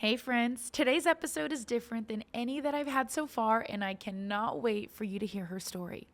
Hey friends, today's episode is different than any that I've had so far, and I cannot wait for you to hear her story.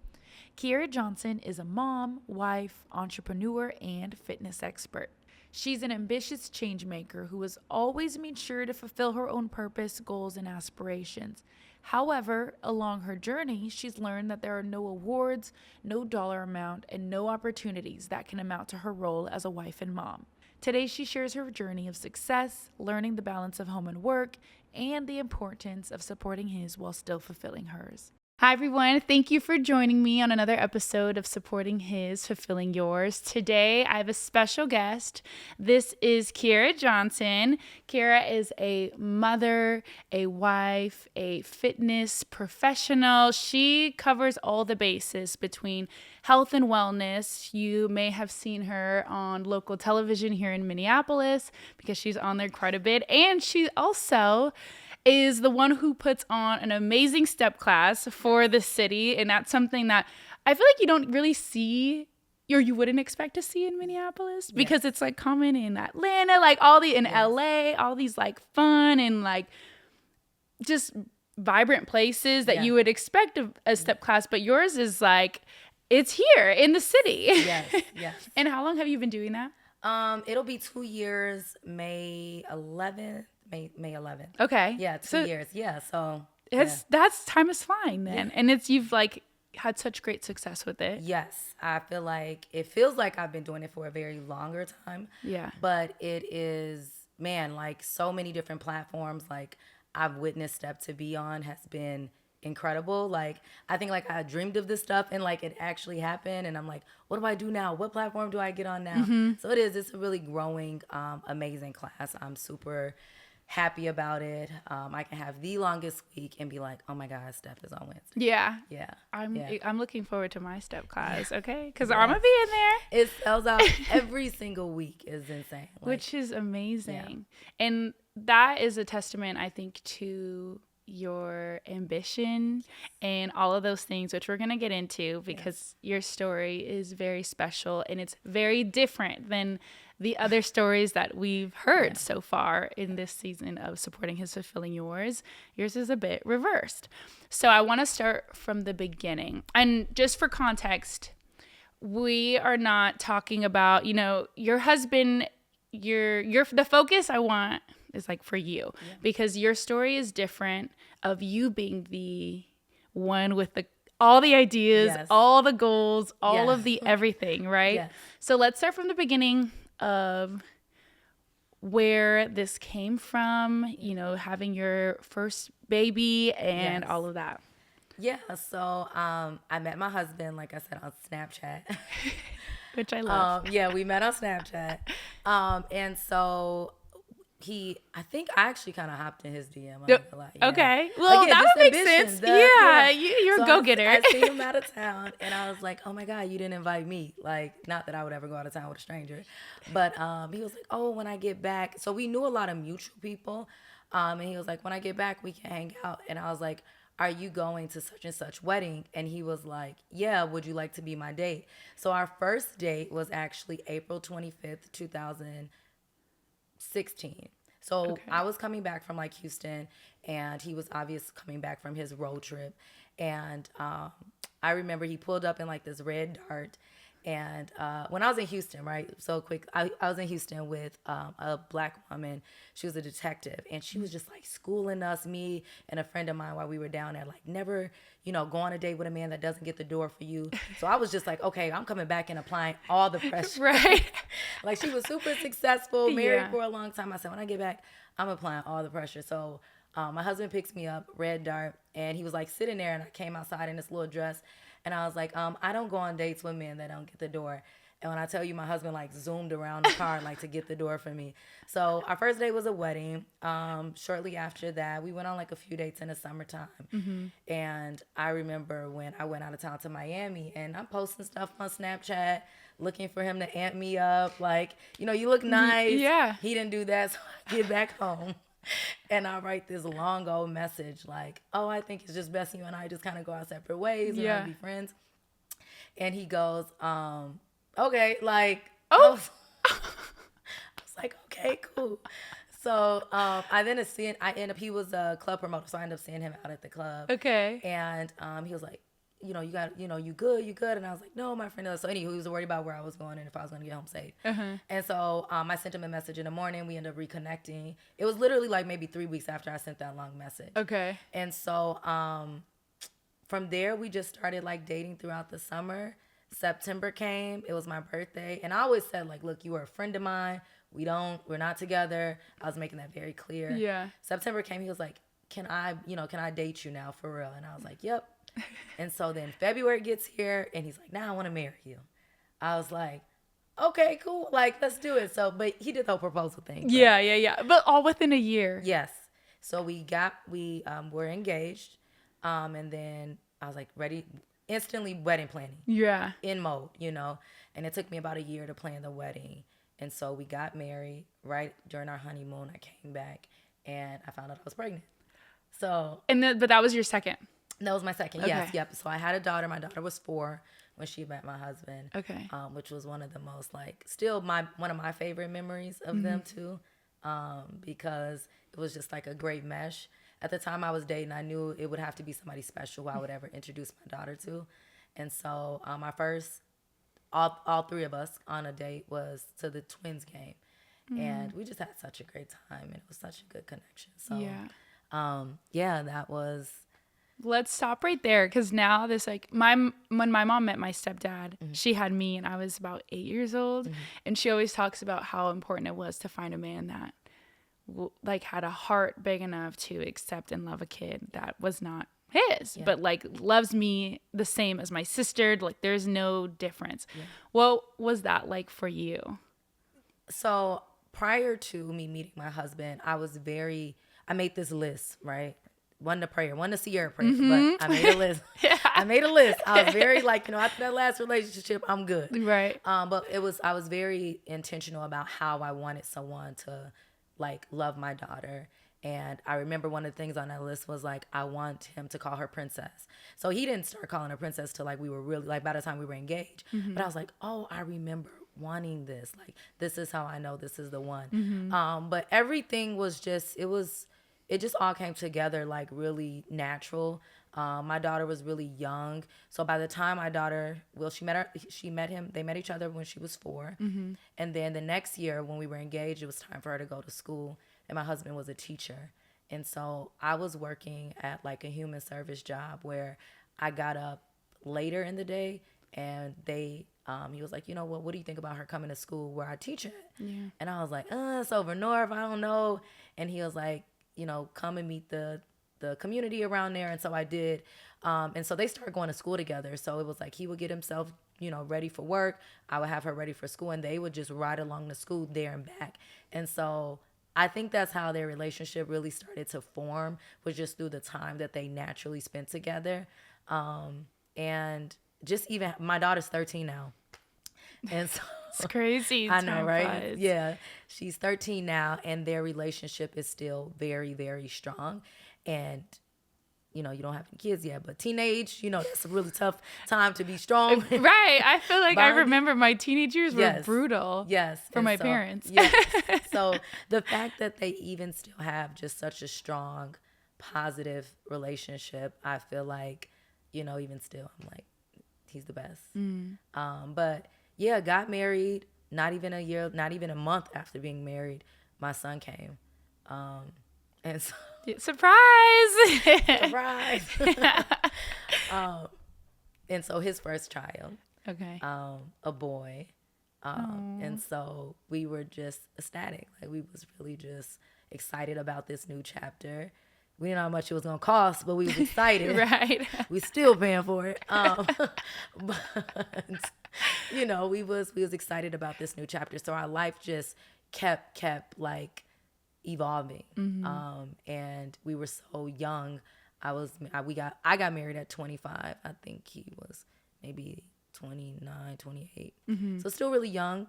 Keyaira Johnson is a mom, wife, entrepreneur, and fitness expert. She's an ambitious change maker who has always made sure to fulfill her own purpose, goals, and aspirations. However, along her journey, she's learned that there are no awards, no dollar amount, and no opportunities that can amount to her role as a wife and mom. Today, she shares her journey of success, learning the balance of home and work, and the importance of supporting his while still fulfilling hers. Hi, everyone. Thank you for joining me on another episode of Supporting His, Fulfilling Yours. Today, I have a special guest. This is Keyaira Johnson. Kiera is a mother, a wife, a fitness professional. She covers all the bases between health and wellness. You may have seen her on local television here in Minneapolis because she's on there quite a bit. And she also is the one who puts on an amazing step class for the city. And that's something that I feel like you don't really see or you wouldn't expect to see in Minneapolis because it's like common in Atlanta, like in LA, all these like fun and like just vibrant places that you would expect a step class. But yours is like, it's here in the city. Yes. And how long have you been doing that? It'll be 2 years, May 11th. May 11th. Okay. Yeah, 2 years. Yeah, so that's time is flying then. Yeah. And you've like had such great success with it. Yes, I feel like it feels like I've been doing it for a very longer time. Yeah. But it is, man, like so many different platforms like I've witnessed Step to be on has been incredible. Like I think like I dreamed of this stuff and like it actually happened and I'm like, what do I do now? What platform do I get on now? Mm-hmm. So it's a really growing amazing class. I'm super happy about it. I can have the longest week and be like, oh my God, Steph is on Wednesday. Yeah. I'm looking forward to my step class, okay? Because I'm going to be in there. It sells out every single week. Is insane. Like, which is amazing. Yeah. And that is a testament, I think, to your ambition and all of those things, which we're going to get into because your story is very special and it's very different than the other stories that we've heard so far in this season of Supporting His, Fulfilling Yours. Yours is a bit reversed. So I want to start from the beginning. And just for context, we are not talking about, your husband, the focus I want is like for you because your story is different of you being the one with all the ideas, all the goals, all of the everything, right? Yes. So let's start from the beginning of where this came from, having your first baby and all of that. Yeah, so I met my husband, like I said, on Snapchat. Which I love. We met on Snapchat. And so I think I actually kind of hopped in his DM. Okay. Well, that would make sense. You're a go-getter. I seen him out of town, and I was like, oh, my God, you didn't invite me. Like, not that I would ever go out of town with a stranger. But he was like, oh, when I get back. So we knew a lot of mutual people. And he was like, when I get back, we can hang out. And I was like, are you going to such and such wedding? And he was like, yeah, would you like to be my date? So our first date was actually April 25th, 2016. So I was coming back from like Houston and he was obviously coming back from his road trip. And I remember he pulled up in like this red Dart. And when I was in Houston, right, so quick, I was in Houston with a Black woman. She was a detective, and she was just like schooling us, me and a friend of mine while we were down there, like never, go on a date with a man that doesn't get the door for you. So I was just like, okay, I'm coming back and applying all the pressure. Right. Like she was super successful, married for a long time. I said, when I get back, I'm applying all the pressure. So my husband picks me up, red Dart, and he was like sitting there, and I came outside in this little dress. And I was like, I don't go on dates with men that don't get the door. And when I tell you, my husband like zoomed around the car like to get the door for me. So our first date was a wedding. Shortly after that, we went on like a few dates in the summertime. Mm-hmm. And I remember when I went out of town to Miami and I'm posting stuff on Snapchat, looking for him to amp me up. Like, you look nice. Yeah. He didn't do that. So I get back home. And I write this long old message like, oh, I think it's just best you and I just kind of go our separate ways and not be friends. And he goes, okay, like, I was like, okay, cool. So I end up, he was a club promoter, so I ended up seeing him out at the club. Okay. And he was like, you good. And I was like, no, my friend does. So anywho, he was worried about where I was going and if I was going to get home safe. And so I sent him a message in the morning. We ended up reconnecting. It was literally like maybe 3 weeks after I sent that long message. Okay. And so from there, we just started like dating throughout the summer. September came. It was my birthday. And I always said, like, look, you are a friend of mine. We're not together. I was making that very clear. Yeah. September came. He was like, can I date you now for real? And I was like, yep. And so then February gets here and he's like, now I want to marry you. I was like, okay, cool. Like, let's do it. So, but he did the whole proposal thing. Yeah. But all within a year. Yes. So we were engaged. And then I was like ready, instantly wedding planning. Yeah. In mode, and it took me about a year to plan the wedding. And so we got married right during our honeymoon. I came back and I found out I was pregnant. So. But that was your second. That was my second. Okay. Yes. Yep. So I had a daughter. My daughter was 4 when she met my husband. Okay. Which was one of the most still one of my favorite memories of them too. Because it was just like a great mesh. At the time I was dating, I knew it would have to be somebody special who I would ever introduce my daughter to. And so my first, all 3 of us on a date was to the Twins game. And we just had such a great time and it was such a good connection. So that was. Let's stop right there because now this when my mom met my stepdad, she had me and I was about 8 years old. And she always talks about how important it was to find a man that had a heart big enough to accept and love a kid that was not his, but loves me the same as my sister. Like there's no difference. Yeah. What was that like for you? So prior to me meeting my husband, I made this list, right? One to prayer, one to Sierra prayer, but I made a list. I was very after that last relationship, I'm good. Right. But I was very intentional about how I wanted someone to love my daughter. And I remember one of the things on that list was I want him to call her princess. So he didn't start calling her princess till we were really by the time we were engaged. But I was like, oh, I remember wanting this. This is how I know this is the one. But everything was just, it just all came together really natural. My daughter was really young. So by the time my daughter, she met him, they met each other when she was 4. And then the next year when we were engaged, it was time for her to go to school. And my husband was a teacher. And so I was working at a human service job where I got up later in the day and he was like, what do you think about her coming to school where I teach at? Yeah. And I was like, it's over north. I don't know. And he was like, come and meet the community around there. And so I did. And so they started going to school together. So it was he would get himself, ready for work. I would have her ready for school and they would just ride along to school there and back. And so I think that's how their relationship really started to form, was just through the time that they naturally spent together. And just even, my daughter's 13 now. And so it's crazy. I know, right? Flies. Yeah. She's 13 now and their relationship is still very, very strong. And, you don't have any kids yet, but teenage, that's a really tough time to be strong. Right. I feel like I remember my teenage years were brutal. Yes. For my parents. Yes. So the fact that they even still have just such a strong, positive relationship, I feel like, even still, I'm like, he's the best. But yeah, got married, not even a year, not even a month after being married, my son came. And so surprise. And so his first child, okay, a boy, and so we were just ecstatic. We was really just excited about this new chapter. We didn't know how much it was gonna cost, but we was excited. Right. We still paying for it. But we was excited about this new chapter. So our life just kept evolving. And we were so young. I got married at 25. I think he was maybe 29, 28. So still really young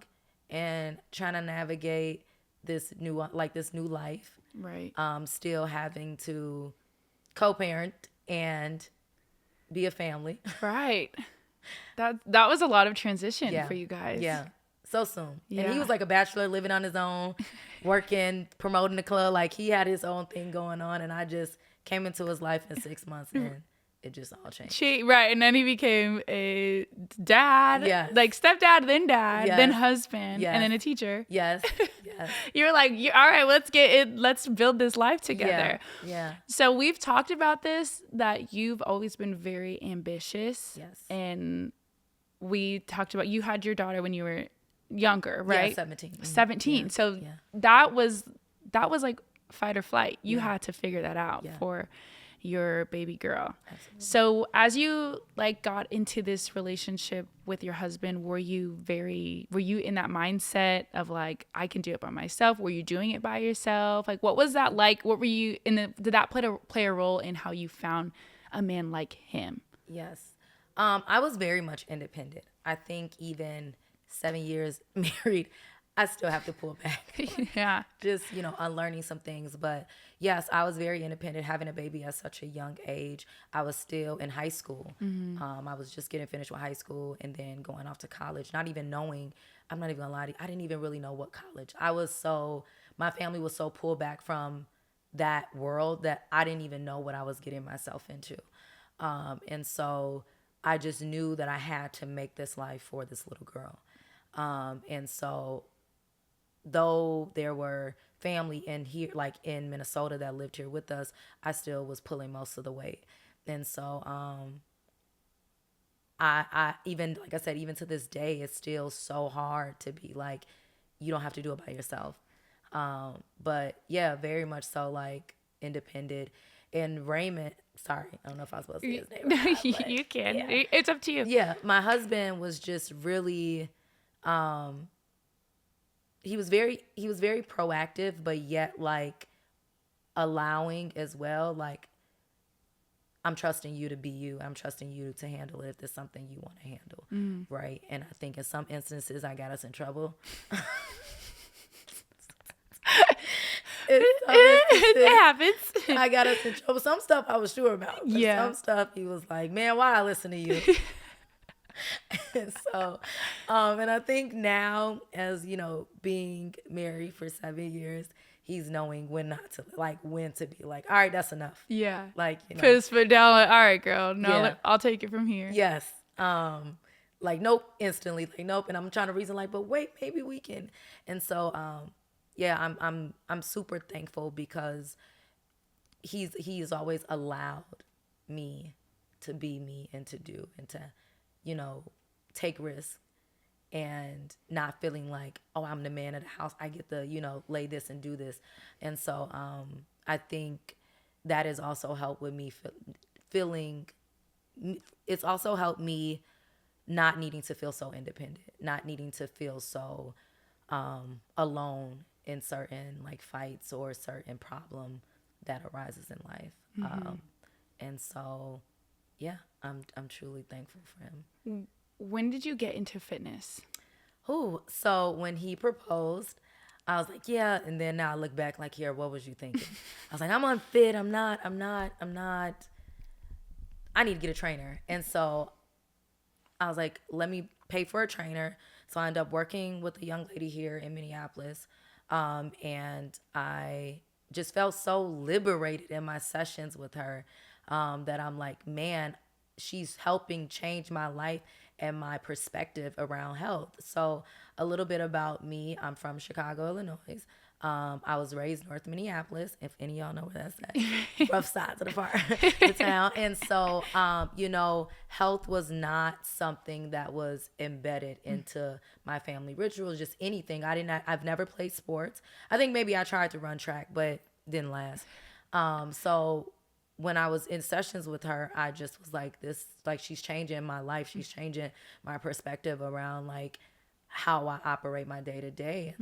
and trying to navigate this new life. Right. Still having to co-parent and be a family. Right. That was a lot of transition for you guys. Yeah. So soon. Yeah. And he was like a bachelor living on his own, working, promoting the club. Like he had his own thing going on. And I just came into his life in 6 months and it just all changed. Right. And then he became a dad. Yes. Like stepdad, then dad, Yes. then husband, Yes. and then a teacher. Yes. Yes. You were like, all right, let's get it. Let's build this life together. Yeah. So we've talked about this, that you've always been very ambitious. Yes. And we talked about, you had your daughter when you were younger, right? Yeah, 17. Mm-hmm. 17. Yeah. So Yeah. that was like fight or flight. You had to figure that out Yeah. for your baby girl. Absolutely. So as you like got into this relationship with your husband, were you in that mindset of like, I can do it by myself? Were you doing it by yourself? Like, what was that like? What were you did that play a role in how you found a man like him? Yes. I was very much independent. I think even 7 years married, I still have to pull back. Yeah. Just, unlearning some things. But yes, I was very independent, having a baby at such a young age. I was still in high school. I was just getting finished with high school and then going off to college, not even knowing, I'm not even gonna lie to you, I didn't even really know what college. My family was so pulled back from that world that I didn't even know what I was getting myself into. And so I just knew that I had to make this life for this little girl. And so though there were family in here, like in Minnesota, that lived here with us, I still was pulling most of the weight. And so I even, like I said, even to this day, it's still so hard to be like, you don't have to do it by yourself. But yeah, very much so, like independent. And Raymond, sorry, I don't know if I was supposed to say his name or not, but You can. yeah. It's up to you. Yeah, my husband was just really he was very proactive, but yet like allowing as well, like, I'm trusting you to be you. I'm trusting you to handle it if there's something you want to handle. Right. And I think in some instances I got us in trouble. It happens. I got us in trouble. Some stuff I was sure about. But Yeah. some stuff he was like, man, why I listen to you? And so, and I think now, as being married for 7 years, he's knowing when to be like, all right, that's enough. Yeah. Like, Put his foot down. Like, all right, girl. No, Yeah. I'll take it from here. Yes. Like, nope, instantly. Like, nope. And I'm trying to reason like, but wait, maybe we can. And so, yeah, I'm super thankful because he's always allowed me to be me and to do and to, take risks and not feeling like, oh, I'm the man of the house. I get to, lay this and do this. And so I think that has also helped with me feeling, it's also helped me not needing to feel so independent, not needing to feel so alone in certain like fights or certain problem that arises in life. And so, yeah, I'm truly thankful for him. When did you get into fitness? So when he proposed, I was like, yeah. And then now I look back like, here, what was you thinking? I was like, I'm unfit. I'm not. I need to get a trainer. And so I was like, let me pay for a trainer. So I ended up working with a young lady here in Minneapolis. And I just felt so liberated in my sessions with her, that I'm like, man, she's helping change my life and my perspective around health. So a little bit about me. I'm from Chicago, Illinois. I was raised North Minneapolis, if any of y'all know where that's at. Rough sides of the town. And so, health was not something that was embedded into my family rituals, just anything. I've never played sports. I think maybe I tried to run track, but didn't last. So when I was in sessions with her, I just was like, she's changing my life. She's changing my perspective around like how I operate my day to day.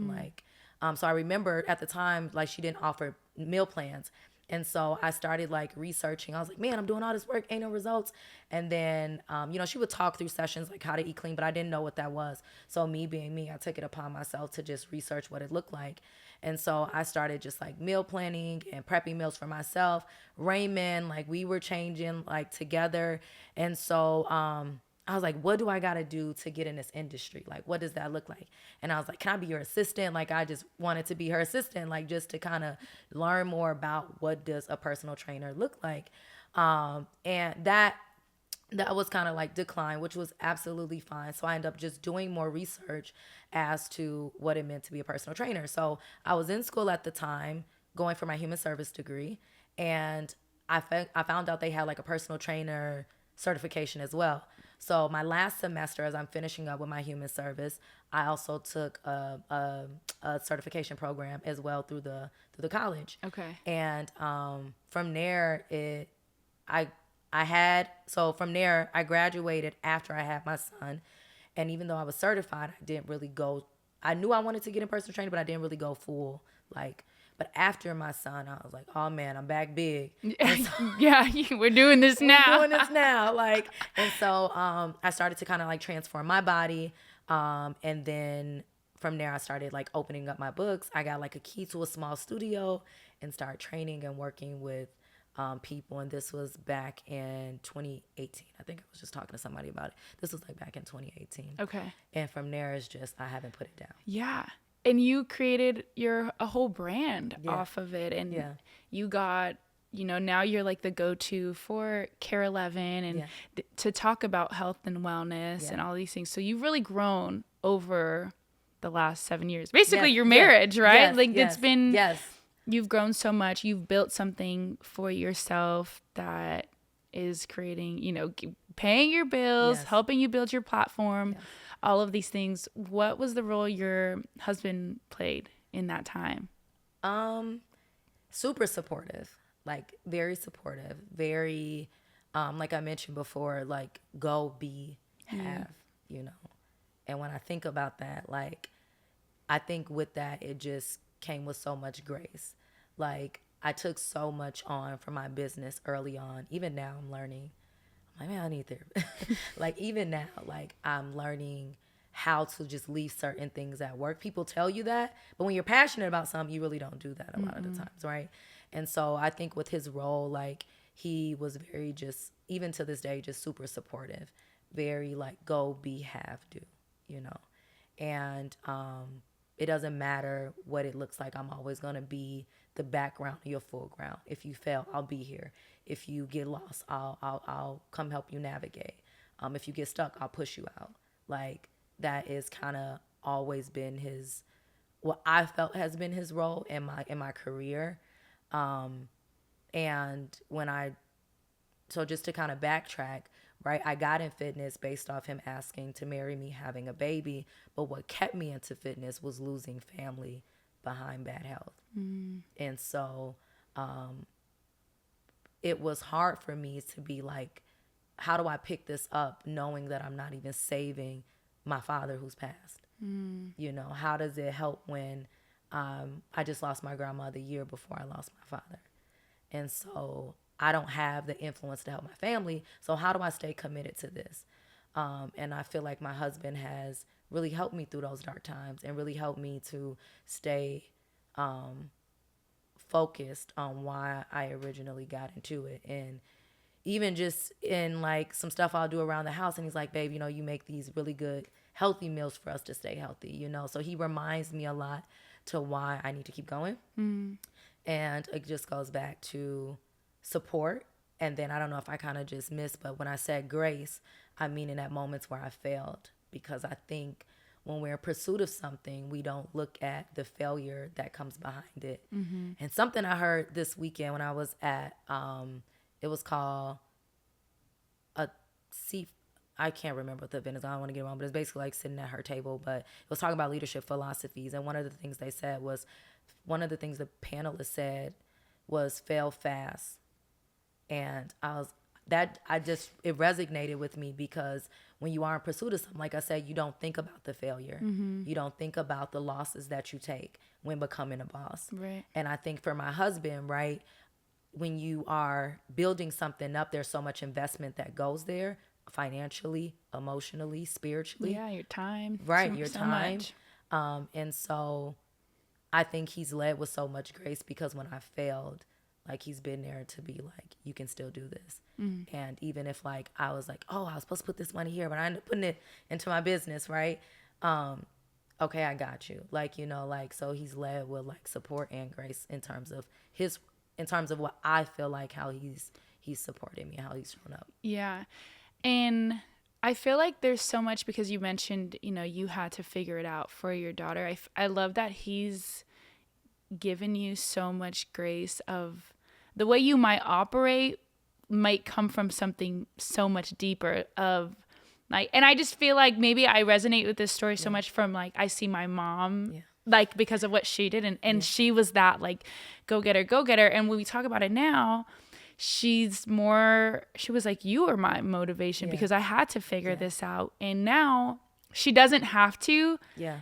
And so I remember at the time, like, she didn't offer meal plans. And so I started like researching. I was like, man, I'm doing all this work, ain't no results. And then, she would talk through sessions like how to eat clean, but I didn't know what that was. So me being me, I took it upon myself to just research what it looked like. And so I started just like meal planning and prepping meals for myself. Raymond, like we were changing like together. And so I I was like, what do I got to do to get in this industry? Like, what does that look like? And I was like, can I be your assistant? Like, I just wanted to be her assistant, like, just to kind of learn more about what does a personal trainer look like. And that was kind of like decline, which was absolutely fine. So I ended up just doing more research as to what it meant to be a personal trainer. So I was in school at the time, going for my human service degree, and I found out they had like a personal trainer certification as well. So my last semester, as I'm finishing up with my human service, I also took a certification program as well through the college. Okay. And from there, from there, I graduated after I had my son. And even though I was certified, I didn't really go. I knew I wanted to get in personal training, but I didn't really go full. But after my son, I was like, oh man, I'm back big. Yeah, we're doing this now. We're doing this now. And so I started to kind of like transform my body. And then from there, I started like opening up my books. I got like a key to a small studio and started training and working with people. And this was back in 2018. I think I was just talking to somebody about it. This was like back in 2018. Okay. And from there, it's just, I haven't put it down. Yeah. And you created a whole brand off of it. And you got, now you're like the go-to for KARE 11 and to talk about health and wellness and all these things. So you've really grown over the last 7 years. Basically your marriage, right? It's been, you've grown so much. You've built something for yourself that is creating, paying your bills, helping you build your platform. All of these things. What was the role your husband played in that time? Super supportive, like very supportive, very, like I mentioned before, like go, be, have, And when I think about that, like, I think with that, it just came with so much grace. Like, I took so much on for my business early on. Even now I'm learning. I'm like, man, I need therapy. Like, even now, like, I'm learning how to just leave certain things at work. People tell you that, but when you're passionate about something, you really don't do that a lot of the times, right? And so I think with his role, like, he was very just, even to this day, just super supportive. Very, like, go, be, have, do, And it doesn't matter what it looks like. I'm always going to be the background of your foreground. If you fail, I'll be here. If you get lost, I'll come help you navigate. If you get stuck, I'll push you out. Like, that is kind of always been what I felt has been his role in my career. And so just to kind of backtrack, right, I got in fitness based off him asking to marry me, having a baby. But what kept me into fitness was losing family behind bad health. And so it was hard for me to be like, how do I pick this up knowing that I'm not even saving my father who's passed? How does it help when I just lost my grandma the year before I lost my father? And so I don't have the influence to help my family. So how do I stay committed to this? And I feel like my husband has really helped me through those dark times and really helped me to stay focused on why I originally got into it. And even just in like some stuff I'll do around the house, and he's like, babe, you make these really good healthy meals for us to stay healthy, So he reminds me a lot to why I need to keep going. And it just goes back to support. And then I don't know if I kind of just missed, but when I said grace, I mean in that moments where I failed, because I think when we're in pursuit of something, we don't look at the failure that comes behind it. And something I heard this weekend when I was at, it was called I can't remember what the event is. I don't want to get it wrong, but it's basically like sitting at her table. But it was talking about leadership philosophies. And one of the things they said was, one of the things the panelists said was fail fast. And it resonated with me, because when you are in pursuit of something, like I said, you don't think about the failure. You don't think about the losses that you take when becoming a boss. Right. And I think for my husband, right, when you are building something up, there's so much investment that goes there, financially, emotionally, spiritually. Yeah, your time. Right, your so time. Much. And so I think he's led with so much grace, because when I failed, Like, he's been there to be like, you can still do this. And even if like I was like, oh, I was supposed to put this money here, but I ended up putting it into my business, right? Okay, I got you. Like, you know, like, so he's led with like support and grace in terms of what I feel like how he's supported me, how he's shown up. Yeah. And I feel like there's so much, because you mentioned, you know, you had to figure it out for your daughter. I love that he's given you so much grace of the way you might operate might come from something so much deeper of like, and I just feel like maybe I resonate with this story so much from like, I see my mom like because of what she did. And she was that like, go get her. And when we talk about it now, she was like, you are my motivation because I had to figure this out. And now she doesn't have to. Yeah.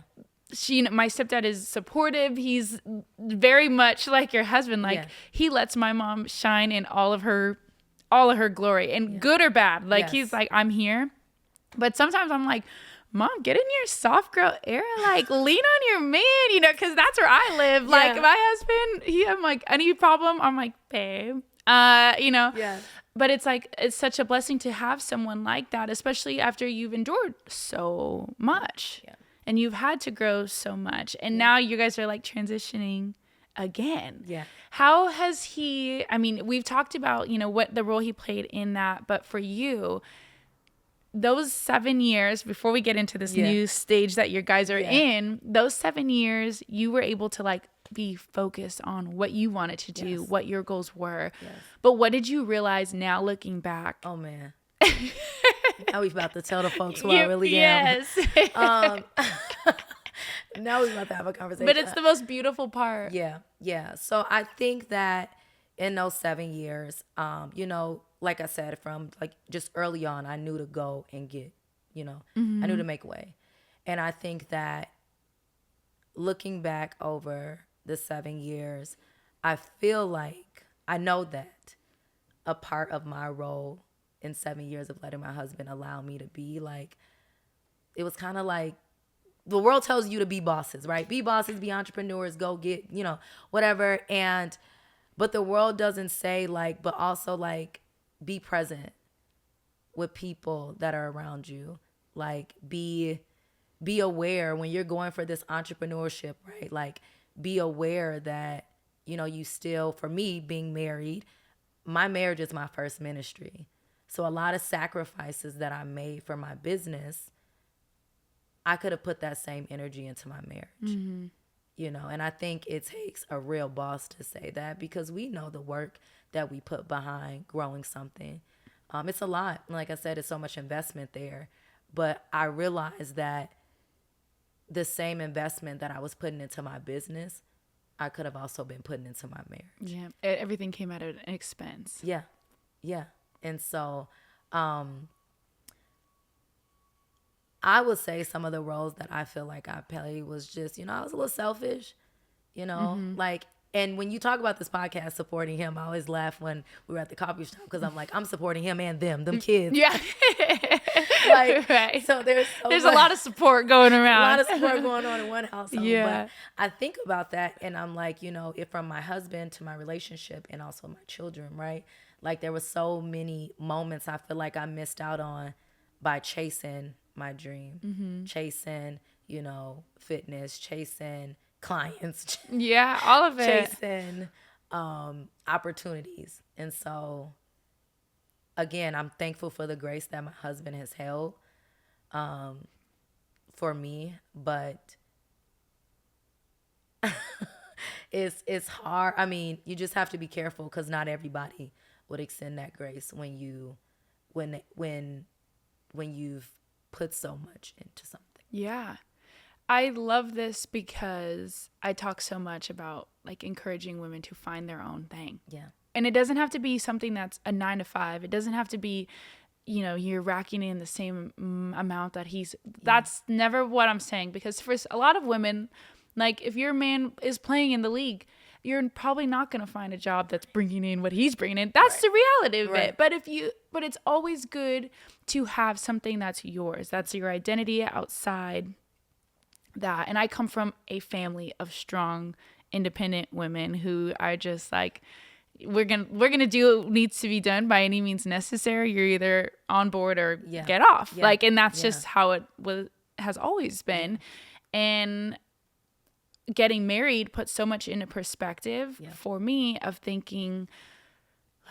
My stepdad is supportive. He's very much like your husband. Like he lets my mom shine in all of her glory, and good or bad. Like he's like, I'm here. But sometimes I'm like, Mom, get in your soft girl era. Like lean on your man, you know, because that's where I live. Like my husband, I'm like, any problem? I'm like, babe, you know. Yeah. But it's like, it's such a blessing to have someone like that, especially after you've endured so much. Yeah. And you've had to grow so much. And now you guys are like transitioning again. Yeah. How has he, I mean, we've talked about, you know, what the role he played in that. But for you, those 7 years before we get into this new stage that you guys are in, those 7 years, you were able to like be focused on what you wanted to do, what your goals were. Yes. But what did you realize now looking back? Oh, man. Now we're about to tell the folks who I really am. Now we're about to have a conversation. But it's the most beautiful part. Yeah. So I think that in those 7 years, you know, like I said, from like just early on, I knew to go and get, you know, I knew to make way. And I think that looking back over the 7 years, I feel like I know that a part of my role in 7 years of letting my husband allow me to be like, it was kind of like, the world tells you to be bosses, right? Be bosses, be entrepreneurs, go get, you know, whatever. But the world doesn't say like, but also like, be present with people that are around you. Like be aware when you're going for this entrepreneurship, right? Like be aware that, you know, you still, for me being married, my marriage is my first ministry. So a lot of sacrifices that I made for my business, I could have put that same energy into my marriage, you know? And I think it takes a real boss to say that, because we know the work that we put behind growing something. It's a lot. Like I said, it's so much investment there. But I realized that the same investment that I was putting into my business, I could have also been putting into my marriage. Yeah, everything came at an expense. Yeah. And so I would say some of the roles that I feel like I played was just, you know, I was a little selfish, you know, like, and when you talk about this podcast, supporting him, I always laugh when we were at the coffee shop, because I'm like, I'm supporting him and them kids. Yeah. Like, right. So there's a lot of support going around. A lot of support going on in one household. Yeah. But I think about that and I'm like, you know, if from my husband to my relationship and also my children, right? Like there were so many moments I feel like I missed out on by chasing my dream, chasing, you know, fitness, chasing clients. Yeah, all of it. Chasing opportunities. And so, again, I'm thankful for the grace that my husband has held for me, but it's hard. I mean, you just have to be careful, because not everybody would extend that grace when you've put so much into something. Yeah. I love this because I talk so much about like encouraging women to find their own thing. Yeah. And it doesn't have to be something that's a 9 to 5. It doesn't have to be, you know, you're racking in the same amount that that's never what I'm saying. Because for a lot of women, like if your man is playing in the league, you're probably not going to find a job that's bringing in what he's bringing in. That's the reality of it. But it's always good to have something that's yours. That's your identity outside that. And I come from a family of strong, independent women who are just like, we're gonna do what needs to be done by any means necessary. You're either on board or get off. Like, and that's just how it has always been. And getting married put so much into perspective for me of thinking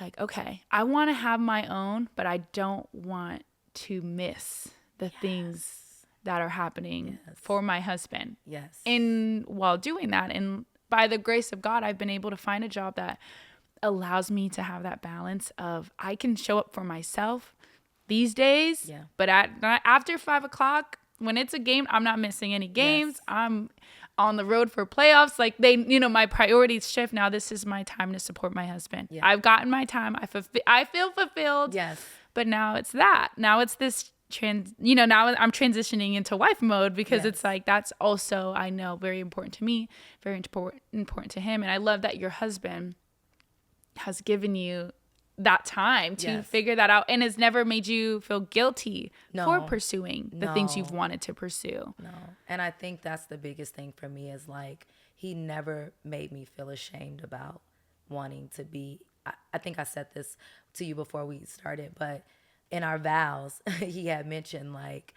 like, okay, I want to have my own, but I don't want to miss the things that are happening for my husband. Yes. And while doing that, and by the grace of God, I've been able to find a job that allows me to have that balance of I can show up for myself these days, but after 5 o'clock, when it's a game, I'm not missing any games. Yes. I'm on the road for playoffs. Like my priorities shift. Now this is my time to support my husband. Yeah. I've gotten my time. I feel fulfilled. Yes. But now it's that. Now it's this now I'm transitioning into wife mode because it's like, that's also, I know, very important to me, very important to him. And I love that your husband has given you that time to figure that out and has never made you feel guilty for pursuing the things you've wanted to pursue. No. And I think that's the biggest thing for me is like, he never made me feel ashamed about wanting to be, I think I said this to you before we started, but in our vows, he had mentioned like,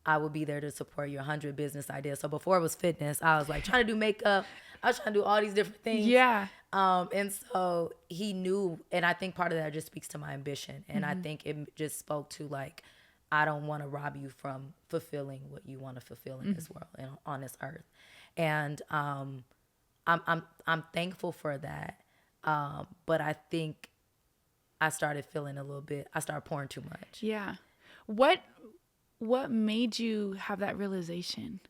I would be there to support your 100 business ideas. So before it was fitness, I was like trying to do makeup. I was trying to do all these different things. Yeah. And so he knew, and I think part of that just speaks to my ambition. And I think it just spoke to like, I don't want to rob you from fulfilling what you want to fulfill in this world and on this earth. And I'm thankful for that. But I think I started feeling I started pouring too much. Yeah. What made you have that realization?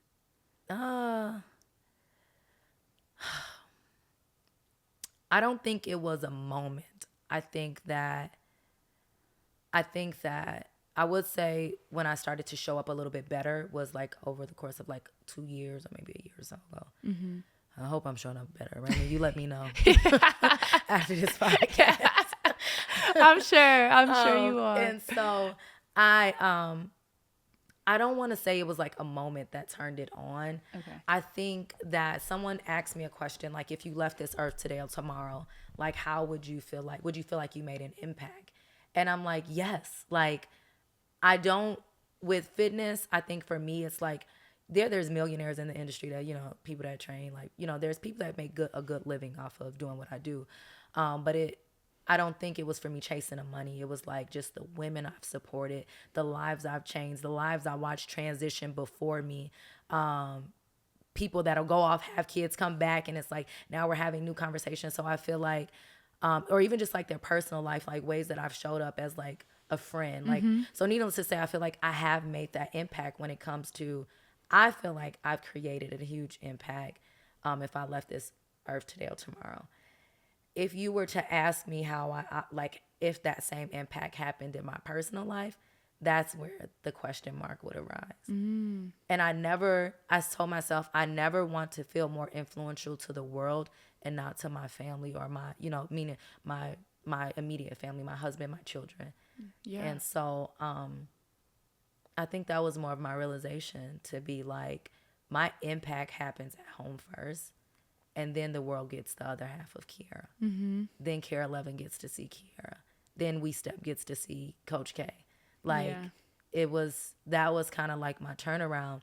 I don't think it was a moment. I think that I would say when I started to show up a little bit better was like over the course of like 2 years or maybe a year or so ago. Mm-hmm. I hope I'm showing up better. Randy, you let me know after this podcast. I'm sure you are. And so I don't want to say it was like a moment that turned it on. Okay. I think that someone asked me a question like, if you left this earth today or tomorrow, like how would you feel like? Would you feel like you made an impact? And I'm like, yes. Like with fitness, I think for me it's like there's millionaires in the industry that, people that train, like, there's people that make a good living off of doing what I do. But I don't think it was for me chasing the money. It was like just the women I've supported, the lives I've changed, the lives I watched transition before me. People that'll go off, have kids, come back, and it's like now we're having new conversations. So I feel like, or even just like their personal life, like ways that I've showed up as like a friend. Like, so needless to say, I feel like I have made that impact when it comes to, I feel like I've created a huge impact if I left this earth today or tomorrow. If you were to ask me how I like if that same impact happened in my personal life, that's where the question mark would arise. Mm. And I told myself, I never want to feel more influential to the world and not to my family or my, meaning my immediate family, my husband, my children. Yeah. And so I think that was more of my realization, to be like, my impact happens at home first. And then the world gets the other half of Kiera. Mm-hmm. Then KARE 11 gets to see Kiera. Then We Step gets to see Coach K. Like, that was kind of like my turnaround.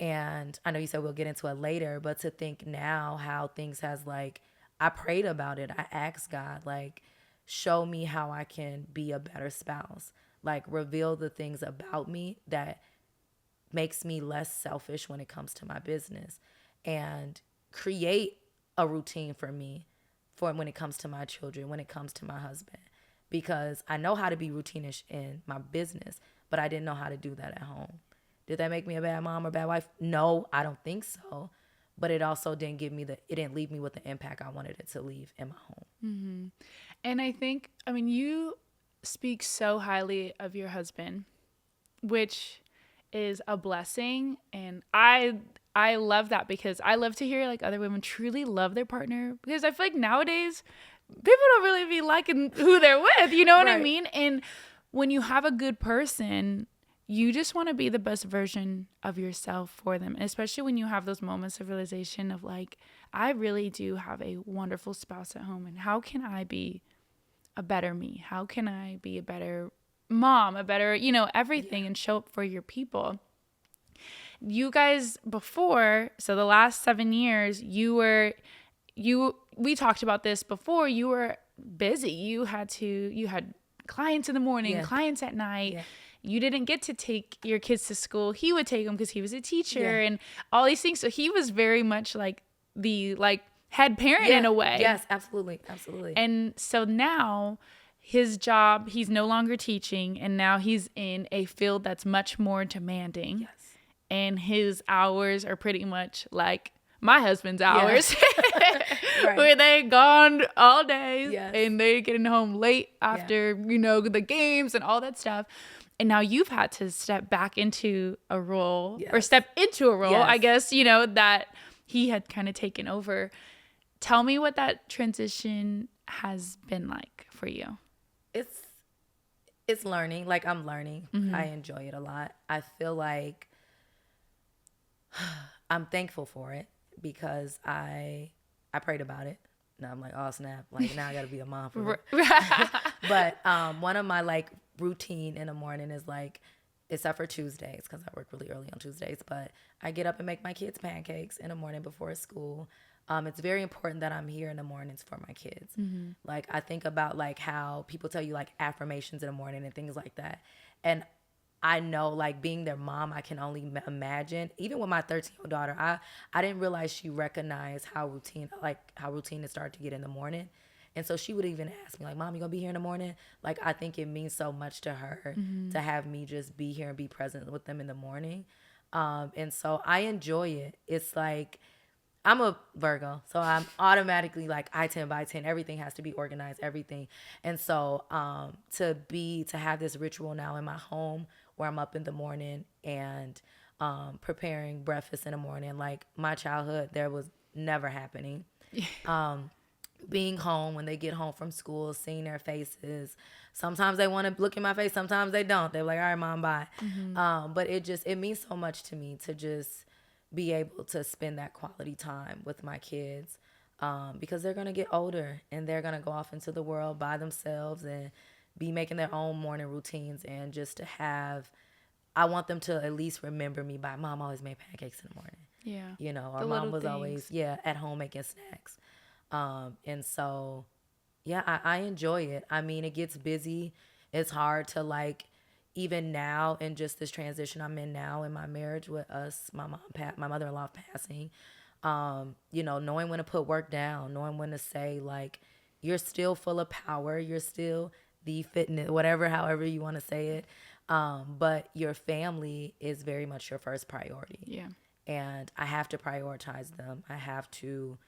And I know you said we'll get into it later, but to think now how things has like, I prayed about it. I asked God, like, show me how I can be a better spouse. Like, reveal the things about me that makes me less selfish when it comes to my business. And create a routine for me for when it comes to my children, when it comes to my husband, because I know how to be routinish in my business, but I didn't know how to do that at home. Did that make me a bad mom or bad wife? No, I don't think so. But it also didn't it didn't leave me with the impact I wanted it to leave in my home. Mm-hmm. And I think, you speak so highly of your husband, which is a blessing. And I love that, because I love to hear like other women truly love their partner, because I feel like nowadays people don't really be liking who they're with, you know what I mean? And when you have a good person, you just want to be the best version of yourself for them, especially when you have those moments of realization of like, I really do have a wonderful spouse at home, and how can I be a better me? How can I be a better mom, a better, everything, and show up for your people? You guys before, so the last 7 years, we talked about this before, you were busy. You had clients in the morning, clients at night. Yeah. You didn't get to take your kids to school. He would take them because he was a teacher and all these things. So he was very much like the head parent in a way. Yes, absolutely. Absolutely. And so now his job, he's no longer teaching, and now he's in a field that's much more demanding. Yes. And his hours are pretty much like my husband's hours. Right. Where they gone all day and they're getting home late after, the games and all that stuff. And now you've had to step back into a role or step into a role, I guess, that he had kind of taken over. Tell me what that transition has been like for you. It's learning. Like, I'm learning. Mm-hmm. I enjoy it a lot. I feel like I'm thankful for it because I prayed about it. Now I'm like, oh snap! Like, now I gotta be a mom for it. But one of my routine in the morning is except for Tuesdays, because I work really early on Tuesdays, but I get up and make my kids pancakes in the morning before school. It's very important that I'm here in the mornings for my kids. Mm-hmm. I think about how people tell you affirmations in the morning and things like that, and I know being their mom, I can only imagine. Even with my 13-year-old daughter, I didn't realize she recognized how routine it started to get in the morning. And so she would even ask me Mom, you gonna be here in the morning? I think it means so much to her to have me just be here and be present with them in the morning. And so I enjoy it. It's I'm a Virgo, so I'm automatically I-10 by 10. Everything has to be organized, everything. And so to have this ritual now in my home where I'm up in the morning and preparing breakfast in the morning, my childhood, there was never happening. Being home when they get home from school, seeing their faces. Sometimes they want to look in my face, sometimes they don't. They're like, all right, Mom, bye. Mm-hmm. But it means so much to me to just be able to spend that quality time with my kids because they're going to get older and they're going to go off into the world by themselves and be making their own morning routines. And just to I want them to at least remember me by Mom always made pancakes in the morning. Yeah. Or Mom was always, at home making snacks. And so, I enjoy it. I mean, it gets busy. It's hard to even now in just this transition I'm in now in my marriage with us, my mother-in-law passing, knowing when to put work down, knowing when to say you're still full of power. You're still the fitness, however you want to say it. But your family is very much your first priority. Yeah. And I have to prioritize them. I have to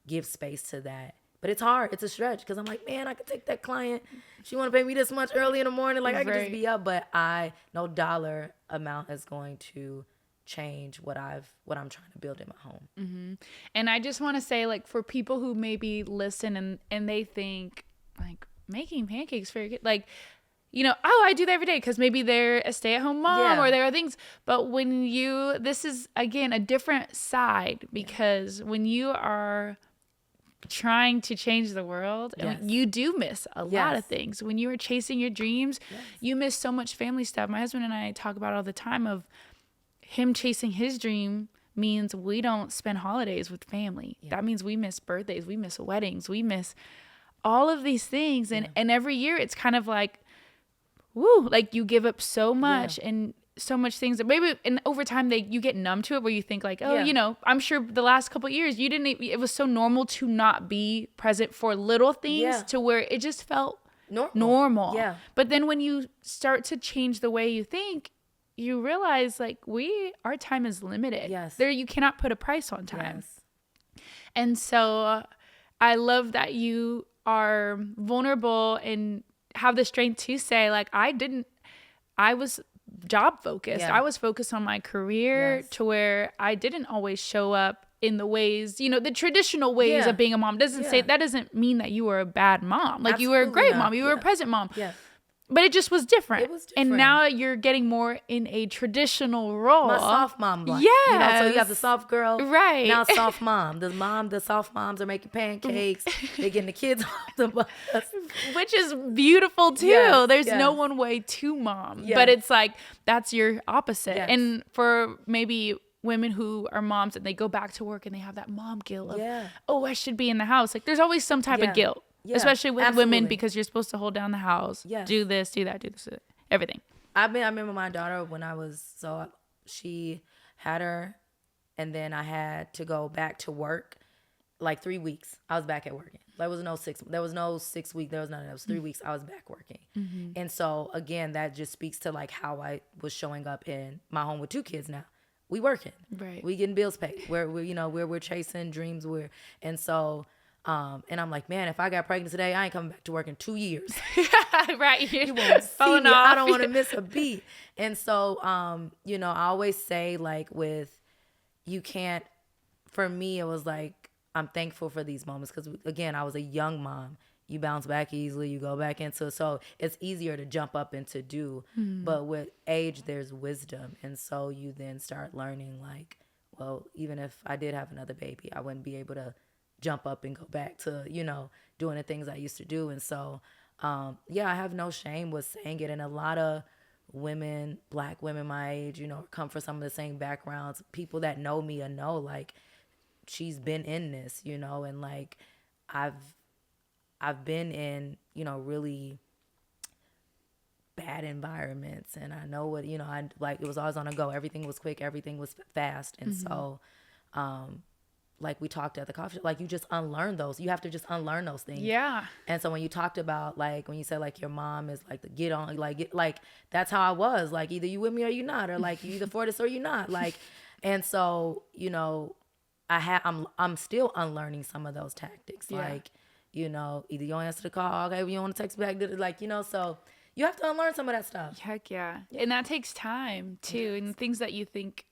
give space to that. But it's hard. It's a stretch because I'm man, I could take that client. She want to pay me this much early in the morning. I could just be up, but no dollar amount is going to change what I'm trying to build in my home. Mm-hmm. And I just want to say, for people who maybe listen and they think making pancakes for your kid, I do that every day because maybe they're a stay-at-home mom or there are things. But this is again a different side because when you are trying to change the world, you do miss a lot of things. When you are chasing your dreams, you miss so much family stuff. My husband and I talk about it all the time of him chasing his dream means we don't spend holidays with family. That means we miss birthdays, we miss weddings, we miss all of these things. And every year it's kind of woo, you give up so much and so much things that maybe and over time you get numb to it where you think I'm sure the last couple of years it was so normal to not be present for little things to where it just felt normal. Yeah. But then when you start to change the way you think, you realize our time is limited. Yes. You cannot put a price on time. Yes. And so I love that you are vulnerable and have the strength to say I was job focused. I was focused on my career to where I didn't always show up in the ways, the traditional ways of being a mom. Doesn't say that doesn't mean that you were a bad mom. You were a great mom. You were a present mom. Yeah. But it just was different. It was different. And now you're getting more in a traditional role. My soft mom block. Yes. You know, so you have the soft girl. Right. Now soft mom. The soft moms are making pancakes. They're getting the kids off the bus. Which is beautiful too. Yes, There's yes. no one way to mom. Yes. But it's like, that's your opposite. Yes. And for maybe women who are moms and they go back to work and they have that mom guilt of, oh, I should be in the house. Like there's always some type of guilt. Yeah, especially with absolutely. women, because you're supposed to hold down the house, do this, do that, do this, everything. I remember my daughter when she had her, and then I had to go back to work, like 3 weeks. I was back at working. There was no 6 week. There was none of that. It was 3 weeks. I was back working. Mm-hmm. And so again, that just speaks to like how I was showing up in my home with 2 kids now. We working. Right. We getting bills paid. We're chasing dreams. And so. And I'm like, man, if I got pregnant today, I ain't coming back to work in 2 years. Right. You won't see me. I don't want to miss a beat. And so, I always say like for me, it was like, I'm thankful for these moments. Cause again, I was a young mom. You bounce back easily, you go back into, so it's easier to jump up and to do. But with age, there's wisdom. And so you then start learning like, well, even if I did have another baby, I wouldn't be able to jump up and go back to, doing the things I used to do. And so, I have no shame with saying it. And a lot of women, Black women my age, come from some of the same backgrounds. People that know me and know, like, she's been in this, and like, I've been in, really bad environments. And I know what, I like, it was always on a go. Everything was quick. Everything was fast. And so, like we talked at the coffee shop, like you just unlearn those. You have to just unlearn those things. Yeah. And so when you talked about like, when you said like your mom is like the get on, like that's how I was. Like either you with me or you not, or like you either for this or you not. Like, and so, I'm still unlearning some of those tactics. Yeah. Like, either you don't answer the call, okay, you don't want to text back, like, so you have to unlearn some of that stuff. Heck yeah. And that takes time too. Yes. And things that you think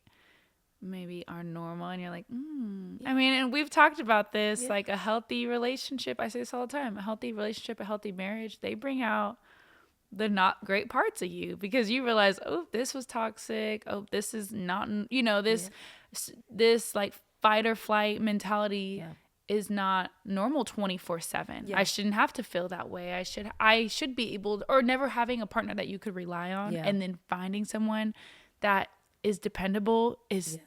maybe are normal and you're like, I mean, and we've talked about this, like a healthy relationship, I say this all the time, a healthy relationship, a healthy marriage, they bring out the not great parts of you, because you realize, oh, this was toxic, oh, this is not, this like fight or flight mentality is not normal 24/7. I shouldn't have to feel that way. I should be able to, or never having a partner that you could rely on, and then finding someone that is dependable is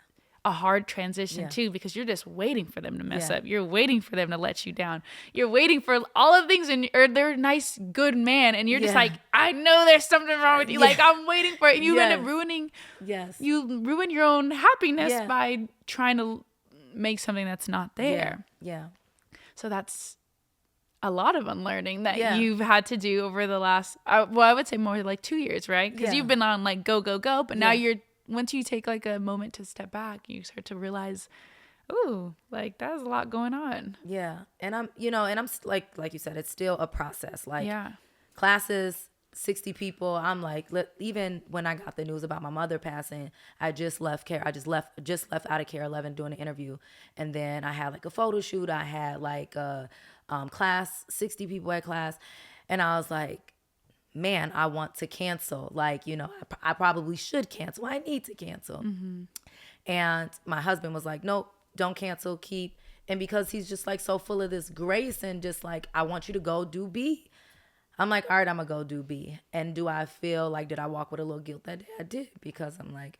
a hard transition too, because you're just waiting for them to mess up. You're waiting for them to let you down. You're waiting for all of the things, or they're a nice, good man, and you're just like, I know there's something wrong with you. Like I'm waiting for it. And you end up ruining. You ruin your own happiness by trying to make something that's not there. So that's a lot of unlearning that you've had to do over the last, I would say more like 2 years, right? Because you've been on like go, but now you're, once you take like a moment to step back, you start to realize, ooh, like there's a lot going on. Yeah. And I'm, and I'm like you said, it's still a process. Like classes, 60 people. I'm like, even when I got the news about my mother passing, I just left KARE. I just left out of KARE 11 doing an interview. And then I had like a photo shoot. I had like a class, 60 people at class. And I was like, man, I want to cancel. Like, I probably should cancel. I need to cancel. And my husband was like, nope, don't cancel, keep. And because he's just like so full of this grace and just like, I want you to go do B. I'm like, all right, I'm going to go do B. And do I feel like, did I walk with a little guilt that day? I did, because I'm like,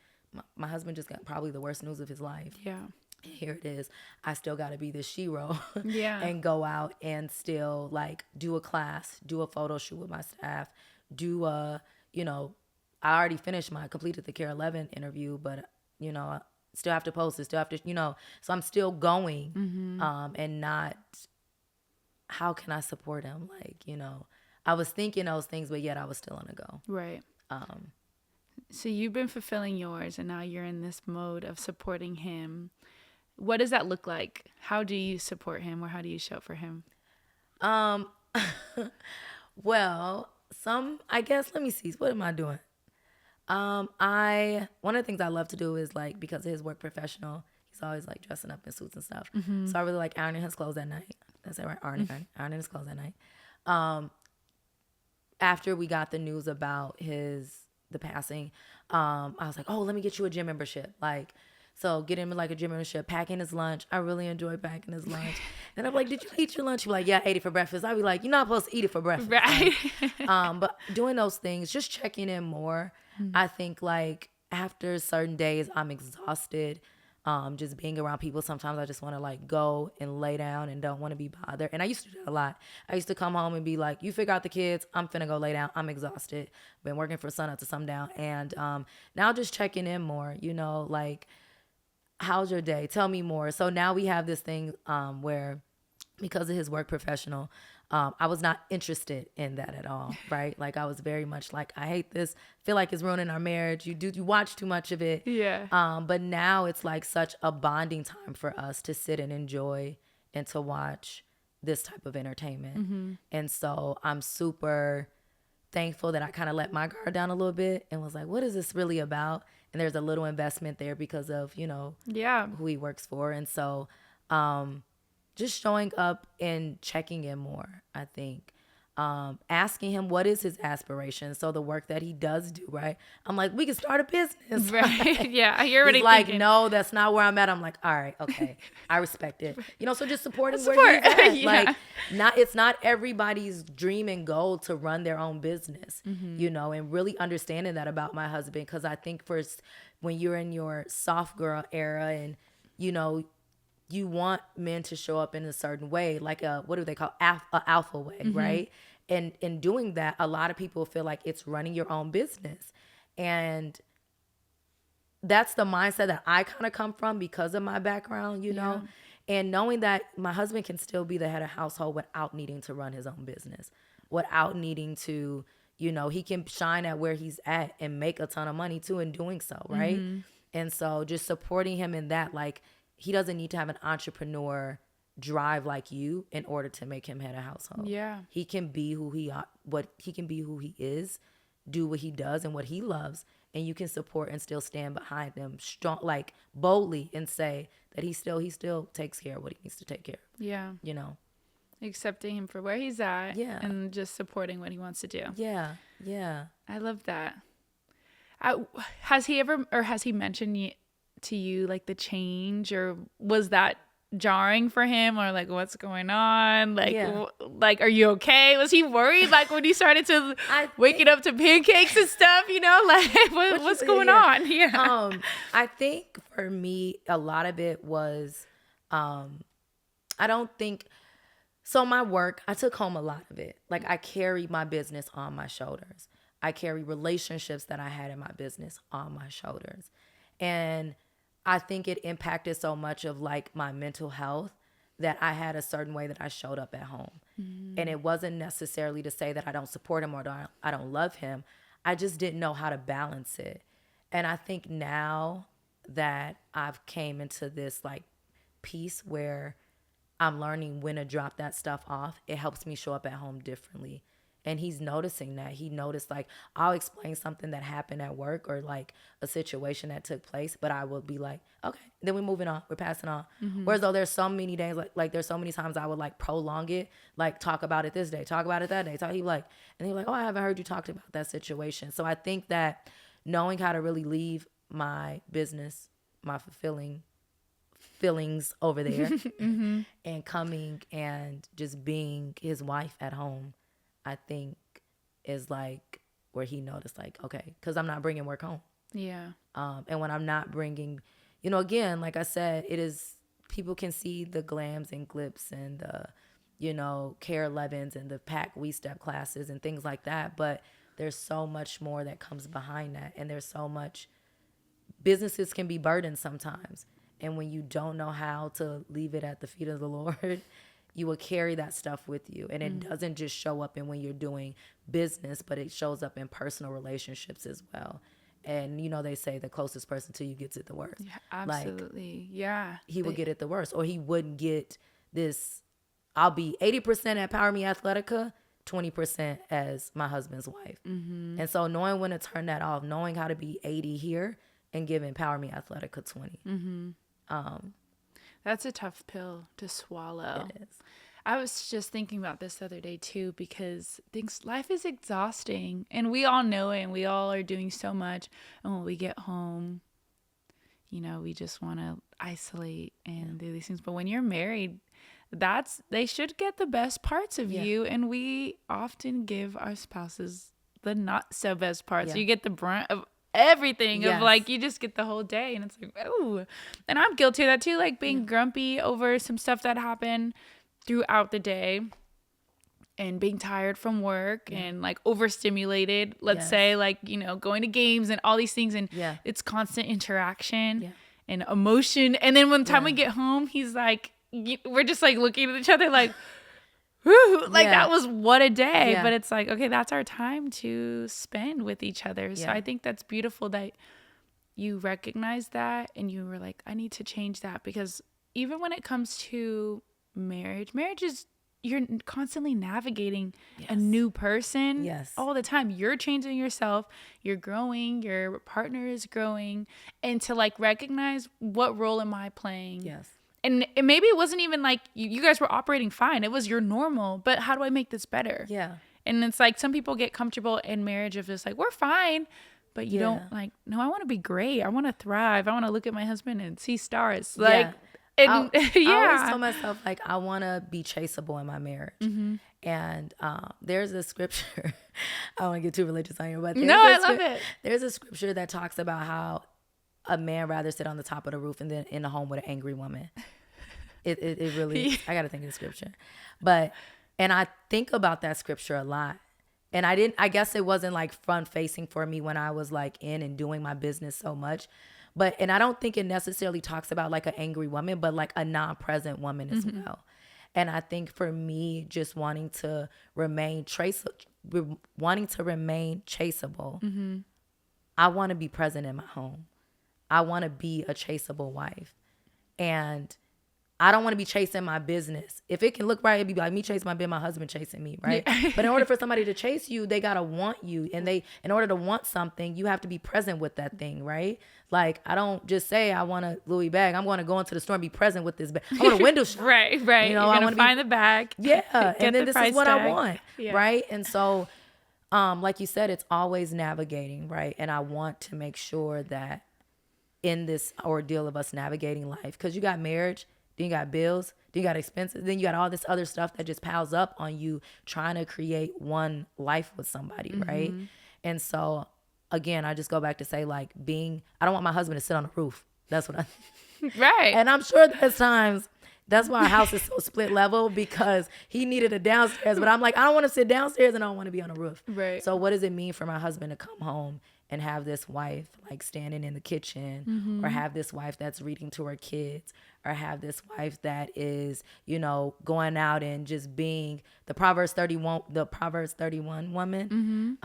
my husband just got probably the worst news of his life. Yeah. And here it is. I still got to be this shero and go out and still like do a class, do a photo shoot with my staff, do I already completed the KARE 11 interview, but, I still have to post it, still have to, so I'm still going and not, how can I support him? Like, I was thinking those things, but yet I was still on the go. Right. So you've been fulfilling yours, and now you're in this mode of supporting him. What does that look like? How do you support him, or how do you show up for him? Well, I guess, let me see. What am I doing? One of the things I love to do is like, because of his work professional, he's always like dressing up in suits and stuff. So I really like ironing his clothes at night. That's it, right? Ironing his clothes at night. after we got the news about the passing, I was like, oh, let me get you a gym membership. Like, so get him like a gym membership, packing his lunch. I really enjoy packing his lunch. And I'm like, did you eat your lunch? He'd be like, yeah, I ate it for breakfast. I'd be like, you're not supposed to eat it for breakfast. Right. Like, but doing those things, just checking in more. I think like after certain days, I'm exhausted. Just being around people, sometimes I just want to like go and lay down and don't want to be bothered. And I used to do that a lot. I used to come home and be like, you figure out the kids, I'm finna go lay down. I'm exhausted. Been working from sun up to sundown. And now just checking in more, you know, like, how's your day? Tell me more. So now we have this thing where, because of his work professional, I was not interested in that at all, right? Like, I was very much like, I hate this. Feel like it's ruining our marriage. You watch too much of it. Yeah. But now it's like such a bonding time for us to sit and enjoy and to watch this type of entertainment. And so I'm super thankful that I kind of let my guard down a little bit and was like, what is this really about? And there's a little investment there because of, you know, who he works for. And so just showing up and checking in more, I think. Asking him what is his aspiration. So the work that he does do, right? I'm like, we can start a business. Right. Yeah. You're already He's like, thinking. no, that's not where I'm at. I'm like, all right, okay. I respect it. You know, so just supporting where he's at. Yeah. Like, it's not everybody's dream and goal to run their own business, you know, and really understanding that about my husband. Because I think first, when you're in your soft girl era and, you know, you want men to show up in a certain way, like what do they call alpha way, right? And in doing that, a lot of people feel like it's running your own business. And that's the mindset that I kind of come from because of my background, you know? And knowing that my husband can still be the head of household without needing to run his own business, without needing to, you know, he can shine at where he's at and make a ton of money too in doing so, right? And so just supporting him in that, like, he doesn't need to have an entrepreneur drive like you in order to make him head of household. Yeah. He can be who he is, do what he does and what he loves, and you can support and still stand behind him strong, like boldly, and say that he still takes care of what he needs to take care of. Yeah. You know. Accepting him for where he's at. Yeah. And just supporting what he wants to do. Yeah. Yeah. I love that. Has he mentioned to you like the change, or was that jarring for him, or like what's going on, like like are you okay? Was he worried like when you started to waking up to pancakes and stuff, you know, like what's going on? I think for me a lot of it was I don't think so. My work, I took home a lot of it. Like, I carried my business on my shoulders. I carry relationships that I had in my business on my shoulders. And I think it impacted so much of like my mental health that I had a certain way that I showed up at home. And it wasn't necessarily to say that I don't support him or I don't love him. I just didn't know how to balance it. And I think now that I've came into this like piece where I'm learning when to drop that stuff off, it helps me show up at home differently. And he's noticing that. He noticed, like, I'll explain something that happened at work or, like, a situation that took place, but I will be like, okay, then we're moving on. We're passing on. Whereas, though, there's so many days, like there's so many times I would, like, prolong it, like, talk about it this day, talk about it that day. He'd like, and he'd like, oh, I haven't heard you talk about that situation. So I think that knowing how to really leave my business, my feelings over there and coming and just being his wife at home, I think is like where he noticed, like, okay, because I'm not bringing work home. Yeah. And when I'm not bringing, you know, again, like I said, it is, people can see the glams and glips and the, you know, KARE 11s and the pack we step classes and things like that. But there's so much more that comes behind that. And there's so much, businesses can be burdened sometimes. And when you don't know how to leave it at the feet of the Lord, you will carry that stuff with you. And it doesn't just show up in when you're doing business, but it shows up in personal relationships as well. And, you know, they say the closest person to you gets it the worst. Yeah, absolutely. Like, yeah. He would get it the worst. Or he wouldn't get this, I'll be 80% at Power Me Athletica, 20% as my husband's wife. And so knowing when to turn that off, knowing how to be 80 here and giving Power Me Athletica 20. That's a tough pill to swallow. It is. I was just thinking about this the other day too, because life is exhausting and we all know it and we all are doing so much. And when we get home, you know, we just want to isolate and do these things. But when you're married, they should get the best parts of you. And we often give our spouses the not so best parts. You get the brunt of everything of like, you just get the whole day. And it's like, oh, and I'm guilty of that too. Like being grumpy over some stuff that happened throughout the day and being tired from work and like overstimulated, let's say, like, you know, going to games and all these things. And it's constant interaction and emotion. And then when the time we get home, he's like, we're just like looking at each other like, whoo, like that was what a day. But it's like, okay, that's our time to spend with each other. So I think that's beautiful that you recognize that and you were like, I need to change that. Because even when it comes to marriage is, you're constantly navigating a new person all the time. You're changing yourself, you're growing, your partner is growing, and to like recognize, what role am I playing? And maybe it wasn't even like you guys were operating fine. It was your normal, but how do I make this better? And it's like some people get comfortable in marriage of just like, we're fine. But you don't like, no, I want to be great. I want to thrive. I want to look at my husband and see stars. Like, and, I always tell myself, like, I want to be chaseable in my marriage. And there's a scripture. I don't want to get too religious on here, but I love it. There's a scripture that talks about how a man rather sit on the top of the roof and then in the home with an angry woman. It really, I got to think of the scripture. And I think about that scripture a lot. And I guess it wasn't like front facing for me when I was like in and doing my business so much. And I don't think it necessarily talks about like an angry woman, but like a non-present woman as well. And I think for me, just wanting to remain chaseable, I want to be present in my home. I want to be a chaseable wife. And I don't want to be chasing my business. If it can look right, it'd be like me chasing my business, my husband chasing me, right? But in order for somebody to chase you, they got to want you. And in order to want something, you have to be present with that thing, right? Like, I don't just say I want a Louis bag. I'm going to go into the store and be present with this bag. I want a window shop. Right. You know, you're going to find the bag. And then this is what tag. I want, right? And so, like you said, it's always navigating, right? And I want to make sure that in this ordeal of us navigating life, because you got marriage, then you got bills, then you got expenses, then you got all this other stuff that just piles up on you trying to create one life with somebody, right? And so, again, I just go back to say, like, I don't want my husband to sit on the roof. That's what Right. And I'm sure there's times, that's why our house is so split level, because he needed a downstairs, but I'm like, I don't want to sit downstairs and I don't want to be on the roof. Right. So what does it mean for my husband to come home and have this wife like standing in the kitchen, or have this wife that's reading to her kids, or have this wife that is, you know, going out and just being the Proverbs 31 woman,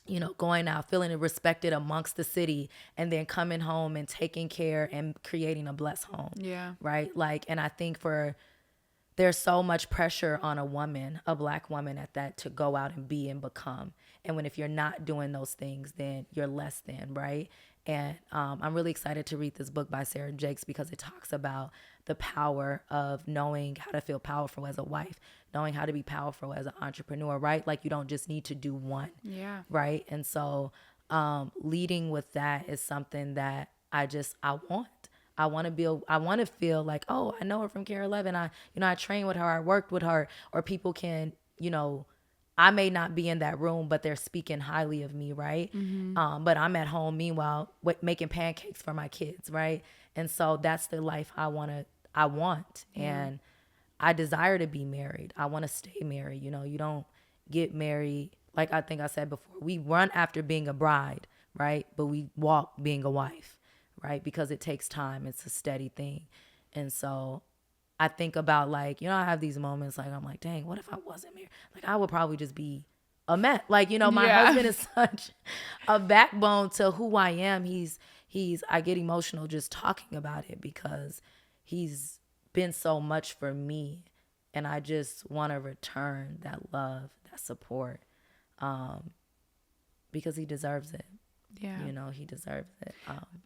you know, going out, feeling respected amongst the city, and then coming home and taking care and creating a blessed home. Right. Like, and I think there's so much pressure on a woman, a Black woman at that, to go out and be and become. And if you're not doing those things, then you're less than, right? And I'm really excited to read this book by Sarah Jakes, because it talks about the power of knowing how to feel powerful as a wife, knowing how to be powerful as an entrepreneur, right? Like, you don't just need to do one, right? And so leading with that is something that I want. I want to feel like, oh, I know her from KARE 11. I train with her, I worked with her, or people can, you know, I may not be in that room, but they're speaking highly of me, right? But I'm at home, meanwhile, making pancakes for my kids, right? And so that's the life I want. And I desire to be married. I want to stay married. You know, you don't get married, like I think I said before, we run after being a bride, right? But we walk being a wife, right? Because it takes time. It's a steady thing. And so I think about, like, you know, I have these moments, like, I'm like, dang, what if I wasn't married? Like, I would probably just be a mess. Like, you know, my husband is such a backbone to who I am. I get emotional just talking about it, because he's been so much for me. And I just want to return that love, that support, because he deserves it. You know, he deserves it.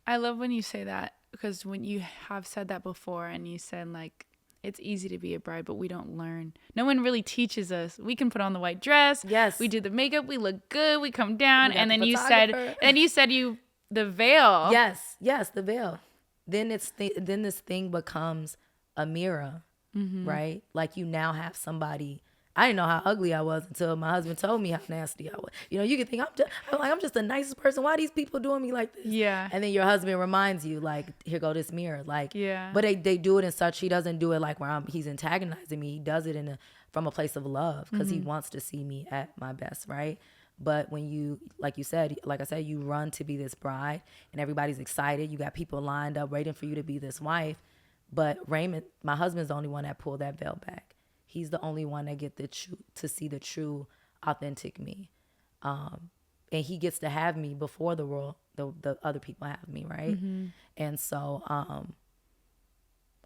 I love when you say that, because when you have said that before, and you said, like, it's easy to be a bride, but we don't learn. No one really teaches us. We can put on the white dress. Yes. We do the makeup. We look good. We come down. And then the you said, the veil. Yes, the veil. Then then this thing becomes a mirror, right? Like you now have somebody. I didn't know how ugly I was until my husband told me how nasty I was. You know, you can think I'm just the nicest person. Why are these people doing me like this? Yeah. And then your husband reminds you, like, here go this mirror. Like, yeah. But they do it in such, he doesn't do it like where he's antagonizing me. He does it from a place of love because he wants to see me at my best, right? But when you, like I said, you run to be this bride and everybody's excited. You got people lined up waiting for you to be this wife. But Raymond, my husband's the only one that pulled that veil back. He's the only one that get to see the true, authentic me. And he gets to have me before the world, the other people have me, right? And so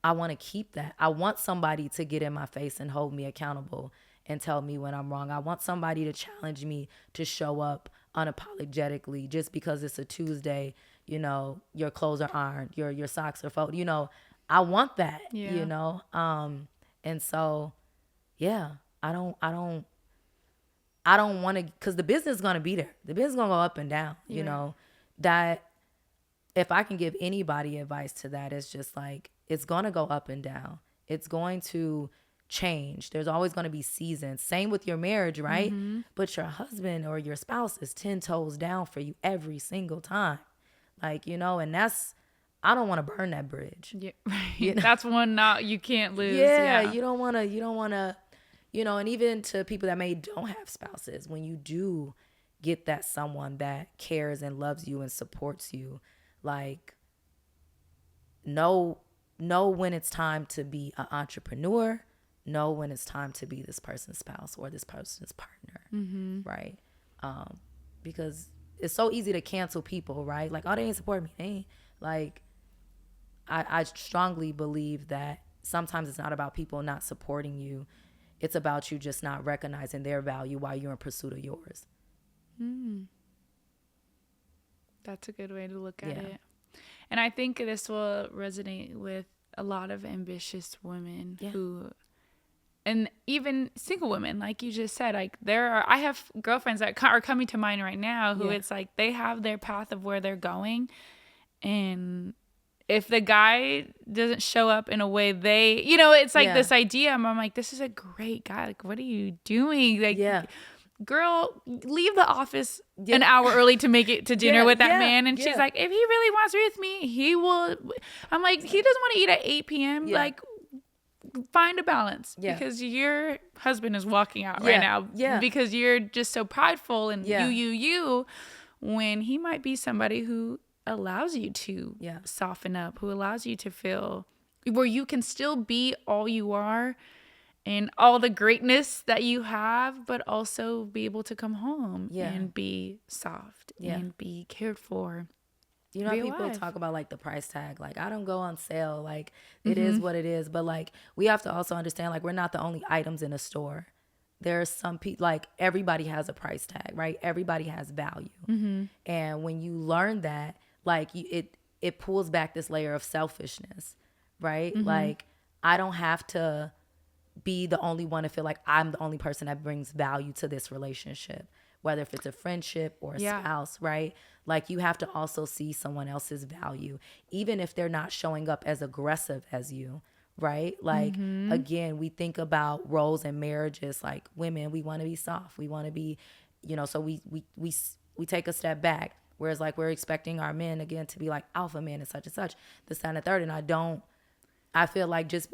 I want to keep that. I want somebody to get in my face and hold me accountable and tell me when I'm wrong. I want somebody to challenge me to show up unapologetically just because it's a Tuesday, you know, your clothes are ironed, your socks are folded, you know. I want that, you know. And so, yeah, I don't want to, because the business is going to be there. The business is going to go up and down, you know. That if I can give anybody advice to that, it's just like, it's going to go up and down. It's going to change. There's always going to be seasons. Same with your marriage, right? But your husband or your spouse is 10 toes down for you every single time. Like, you know, and I don't want to burn that bridge. Yeah, right. You know? That's one you can't lose. Yeah, you don't want to, you know, and even to people that don't have spouses, when you do get that someone that cares and loves you and supports you, like, know when it's time to be an entrepreneur, know when it's time to be this person's spouse or this person's partner, right? Because it's so easy to cancel people, right? Like, oh, they ain't support me. They ain't. Like, I strongly believe that sometimes it's not about people not supporting you. It's about you just not recognizing their value while you're in pursuit of yours. That's a good way to look at it. And I think this will resonate with a lot of ambitious women who, and even single women, like you just said, like I have girlfriends that are coming to mind right now who it's like they have their path of where they're going. And if the guy doesn't show up in a way they, you know, it's like this idea. I'm like, this is a great guy. Like, what are you doing? Like, girl, leave the office an hour early to make it to dinner with that man. And she's like, if he really wants to be with me, he will. I'm like, he doesn't want to eat at 8 p.m. Like, find a balance because your husband is walking out right now because you're just so prideful and you, when he might be somebody who allows you to soften up, who allows you to feel where you can still be all you are and all the greatness that you have, but also be able to come home and be soft and be cared for. You know, people talk about like the price tag, like I don't go on sale, like it is what it is. But like, we have to also understand, like, we're not the only items in a store. There's some people, like, everybody has a price tag, right? Everybody has value. And when you learn that, like, it pulls back this layer of selfishness, right? Like, I don't have to be the only one to feel like I'm the only person that brings value to this relationship, whether if it's a friendship or a spouse, right? Like, you have to also see someone else's value, even if they're not showing up as aggressive as you, right? Like, again, we think about roles in marriages, like women, we want to be soft. We want to be, you know, so we take a step back. Whereas, like, we're expecting our men, again, to be like alpha men and such, this, that, and the third. And I feel like just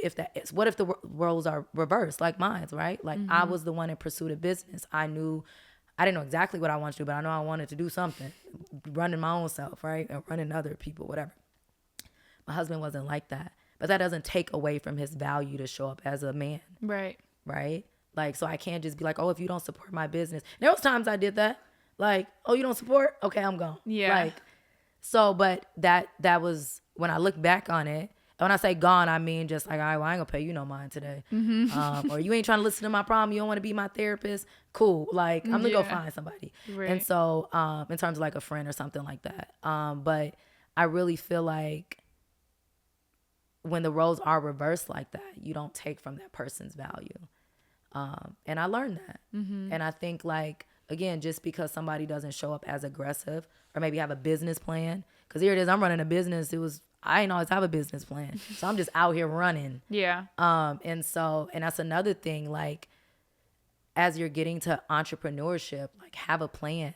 what if the roles are reversed, like mine's, right? Like, I was the one in pursuit of business. I didn't know exactly what I wanted to do, but I know I wanted to do something, running my own self, right? And running other people, whatever. My husband wasn't like that. But that doesn't take away from his value to show up as a man. Right. Right? Like, so I can't just be like, oh, if you don't support my business. There was times I did that. Like, oh, you don't support? Okay, I'm gone. Yeah. Like, so, but that was, when I look back on it, and when I say gone, I mean just like, all right, well, I ain't gonna pay you no mind today. Or you ain't trying to listen to my problem. You don't want to be my therapist. Cool. Like, I'm gonna go find somebody. Right. And so, in terms of like a friend or something like that. But I really feel like when the roles are reversed like that, you don't take from that person's value. And I learned that. And I think, like, again, just because somebody doesn't show up as aggressive or maybe have a business plan, because here it is, I'm running a business. I ain't always have a business plan. So I'm just out here running. Yeah. And that's another thing, like, as you're getting to entrepreneurship, like, have a plan.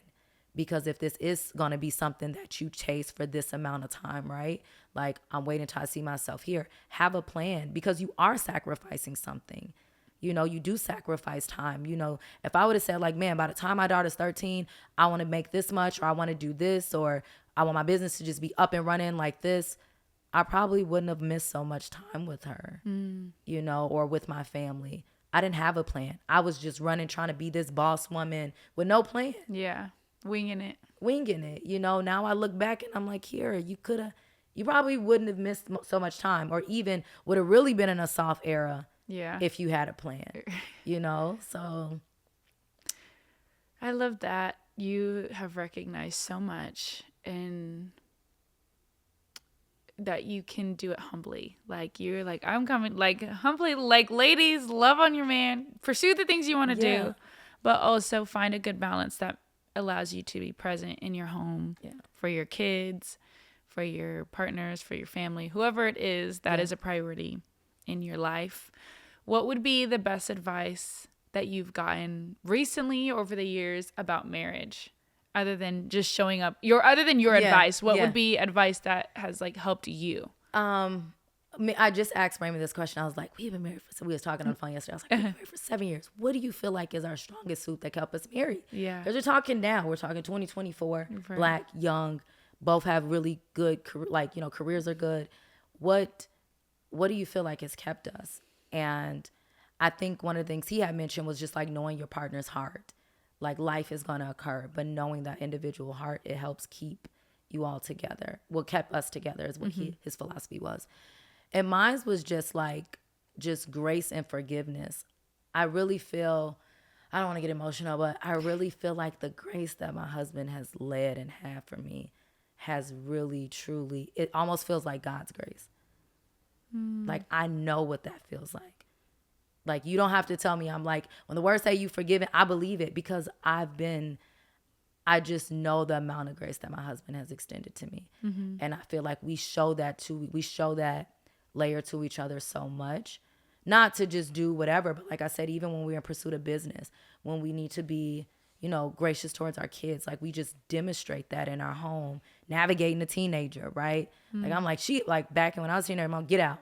Because if this is going to be something that you chase for this amount of time, right? Like, I'm waiting until I see myself here. Have a plan, because you are sacrificing something. You know, you do sacrifice time. You know, if I would have said, like, man, by the time my daughter's 13, I want to make this much, or I want to do this, or I want my business to just be up and running like this, I probably wouldn't have missed so much time with her, you know, or with my family. I didn't have a plan. I was just running, trying to be this boss woman with no plan. Yeah. Winging it. You know. Now I look back and I'm like, Kiera, you probably wouldn't have missed so much time, or even would have really been in a soft era. Yeah. If you had a plan, you know. So I love that you have recognized so much, and that you can do it humbly. Like, you're like, I'm coming, like, humbly, like, ladies, love on your man, pursue the things you want to do, but also find a good balance that allows you to be present in your home for your kids, for your partners, for your family, whoever it is that is a priority in your life. What would be the best advice that you've gotten recently over the years about marriage, other than just showing up? Other than your advice, what would be advice that has, like, helped you? I just asked Raymond this question. I was like, we was talking on the phone yesterday. I was like, we've been married for 7 years. What do you feel like is our strongest suit that can help us marry? Yeah. Because we're talking now. We're talking 2024, right. Black, young, both have really good, like, you know, careers are good. What do you feel like has kept us? And I think one of the things he had mentioned was just, like, knowing your partner's heart. Like, life is going to occur, but knowing that individual heart, it helps keep you all together. What kept us together is what his philosophy was. And mine was just, like, just grace and forgiveness. I really feel, I don't want to get emotional, but I really feel like the grace that my husband has led and had for me has really, truly, it almost feels like God's grace. Like, I know what that feels like. Like, you don't have to tell me. I'm like, when the words say you forgiven, I believe it, because I just know the amount of grace that my husband has extended to me. And I feel like we show that layer to each other so much. Not to just do whatever, but like I said, even when we're in pursuit of business, when we need to be, you know, gracious towards our kids, like, we just demonstrate that in our home, navigating a teenager, right? Like, I'm like, like, back when I was a teenager, Mom, get out.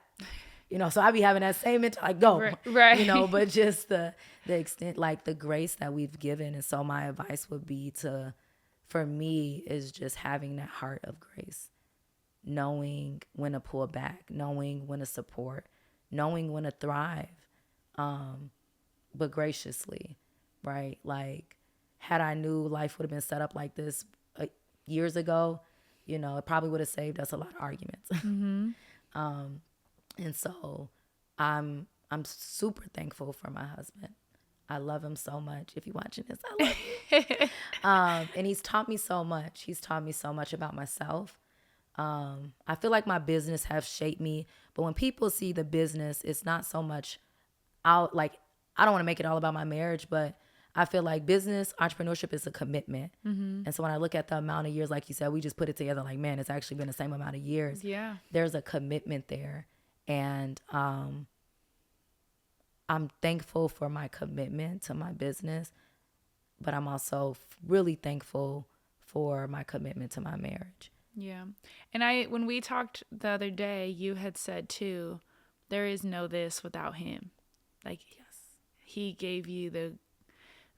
You know, so I be having that same mental, like, go, right. You know, but just the extent, like, the grace that we've given. And so my advice would be for me, is just having that heart of grace, knowing when to pull back, knowing when to support, knowing when to thrive, but graciously, right? Like, had I knew life would have been set up like this years ago, you know, it probably would have saved us a lot of arguments. And so I'm super thankful for my husband. I love him so much. If you're watching this, I love you. And he's taught me so much. He's taught me so much about myself. I feel like my business has shaped me, but when people see the business, it's not so much I don't want to make it all about my marriage, but I feel like business, entrepreneurship is a commitment. And so when I look at the amount of years, like you said, we just put it together, like, man, it's actually been the same amount of years. Yeah. There's a commitment there. And I'm thankful for my commitment to my business, but I'm also really thankful for my commitment to my marriage. Yeah. And when we talked the other day, you had said too, there is no this without him. Like, yes, he gave you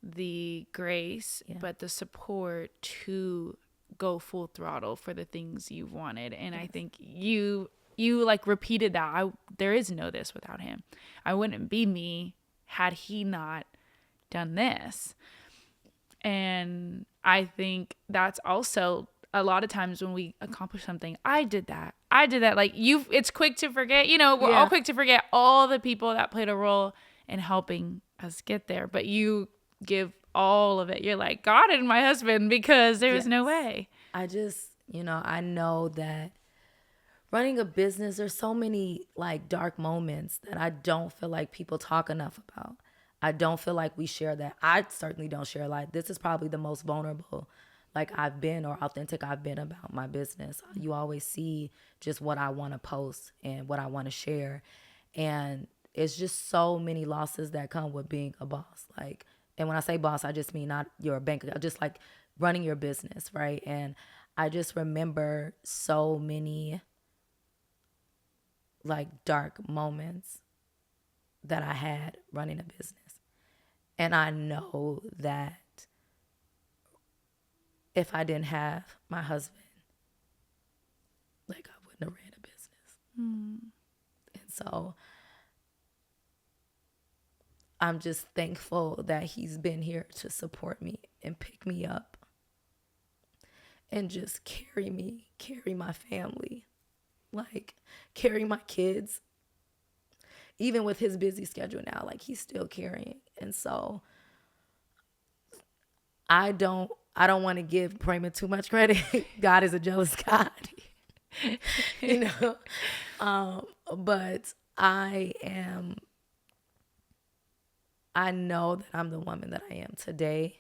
the grace, but the support to go full throttle for the things you wanted. And I think you like repeated that. There is no this without him. I wouldn't be me had he not done this. And I think that's also a lot of times when we accomplish something, I did that. Like, it's quick to forget, you know, we're all quick to forget all the people that played a role in helping us get there. But you give all of it. You're like, God and my husband, because there was no way. I just, you know, I know that running a business, there's so many like dark moments that I don't feel like people talk enough about. I don't feel like we share that. I certainly don't share. Like, this is probably the most vulnerable like I've been or authentic I've been about my business. You always see just what I want to post and what I want to share. And it's just so many losses that come with being a boss. Like, and when I say boss, I just mean not your bank account, just like running your business, right? And I just remember so many like dark moments that I had running a business. And I know that if I didn't have my husband, like, I wouldn't have ran a business. And so I'm just thankful that he's been here to support me and pick me up and just carry me, carry my family, like carry my kids. Even with his busy schedule now, like, he's still carrying. And so I don't want to give Prayman too much credit. God is a jealous God, you know. But I know that I'm the woman that I am today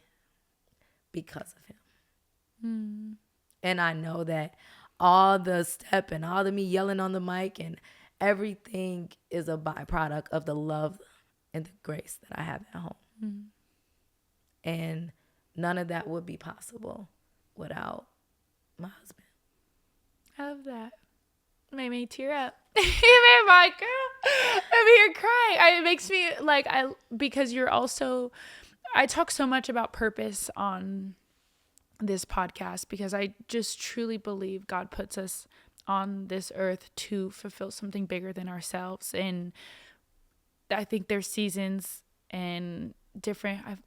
because of him. And I know that all the step and all the me yelling on the mic and everything is a byproduct of the love and the grace that I have at home. And none of that would be possible without my husband. I love that. Made me tear up. You made my girl. I'm here crying. It makes me like, because you're also, I talk so much about purpose on this podcast because I just truly believe God puts us on this earth to fulfill something bigger than ourselves. And I think there's seasons and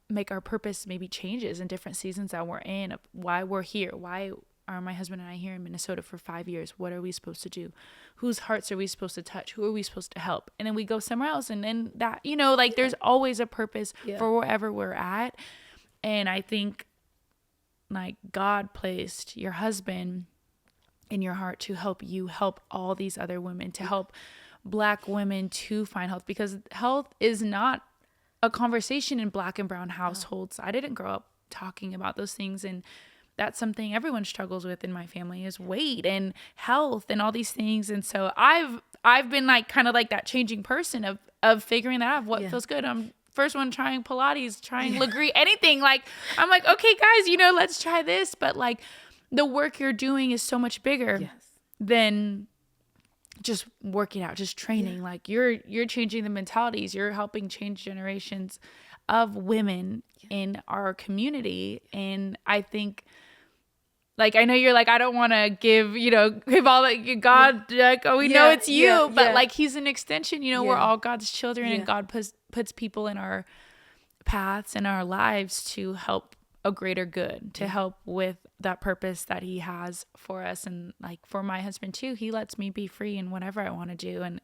make our purpose maybe changes in different seasons that we're in, of why we're here. Why are my husband and I here in Minnesota for 5 years? What are we supposed to do? Whose hearts are we supposed to touch? Who are we supposed to help? And then we go somewhere else. And then that, like there's always a purpose for wherever we're at. And I think like God placed your husband in your heart to help you help all these other women, to help Black women to find health, because health is not a conversation in Black and brown households. I didn't grow up talking about those things. And that's something everyone struggles with in my family, is weight and health and all these things. And so I've been like kind of like that changing person of figuring that out, what feels good. I'm first one trying Pilates, trying Legree, anything. Like, I'm like, okay, guys, let's try this. But like the work you're doing is so much bigger than just working out, just training. Like you're changing the mentalities. You're helping change generations of women in our community. And I think, like, I know you're like, I don't want to give all that God, like, oh, we know it's you, but like, he's an extension, we're all God's children, and God puts people in our paths and our lives to help a greater good, to help with that purpose that he has for us. And like for my husband too, he lets me be free in whatever I want to do. And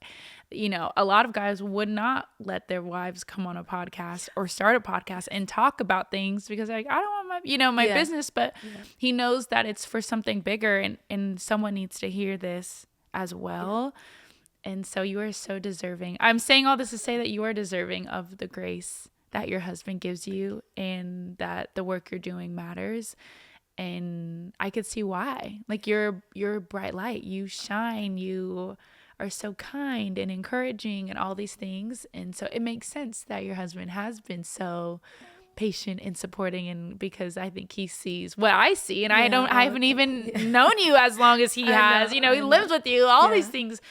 a lot of guys would not let their wives come on a podcast or start a podcast and talk about things because like, I don't want my business, but he knows that it's for something bigger, and someone needs to hear this as well. And so you are so deserving. I'm saying all this to say that you are deserving of the grace that your husband gives you, and that the work you're doing matters. And I could see why. Like, you're a bright light. You shine. You are so kind and encouraging and all these things. And so it makes sense that your husband has been so patient and supporting, and because I think he sees what I see, and I haven't even known you as long as he has. He lives with you, all these things.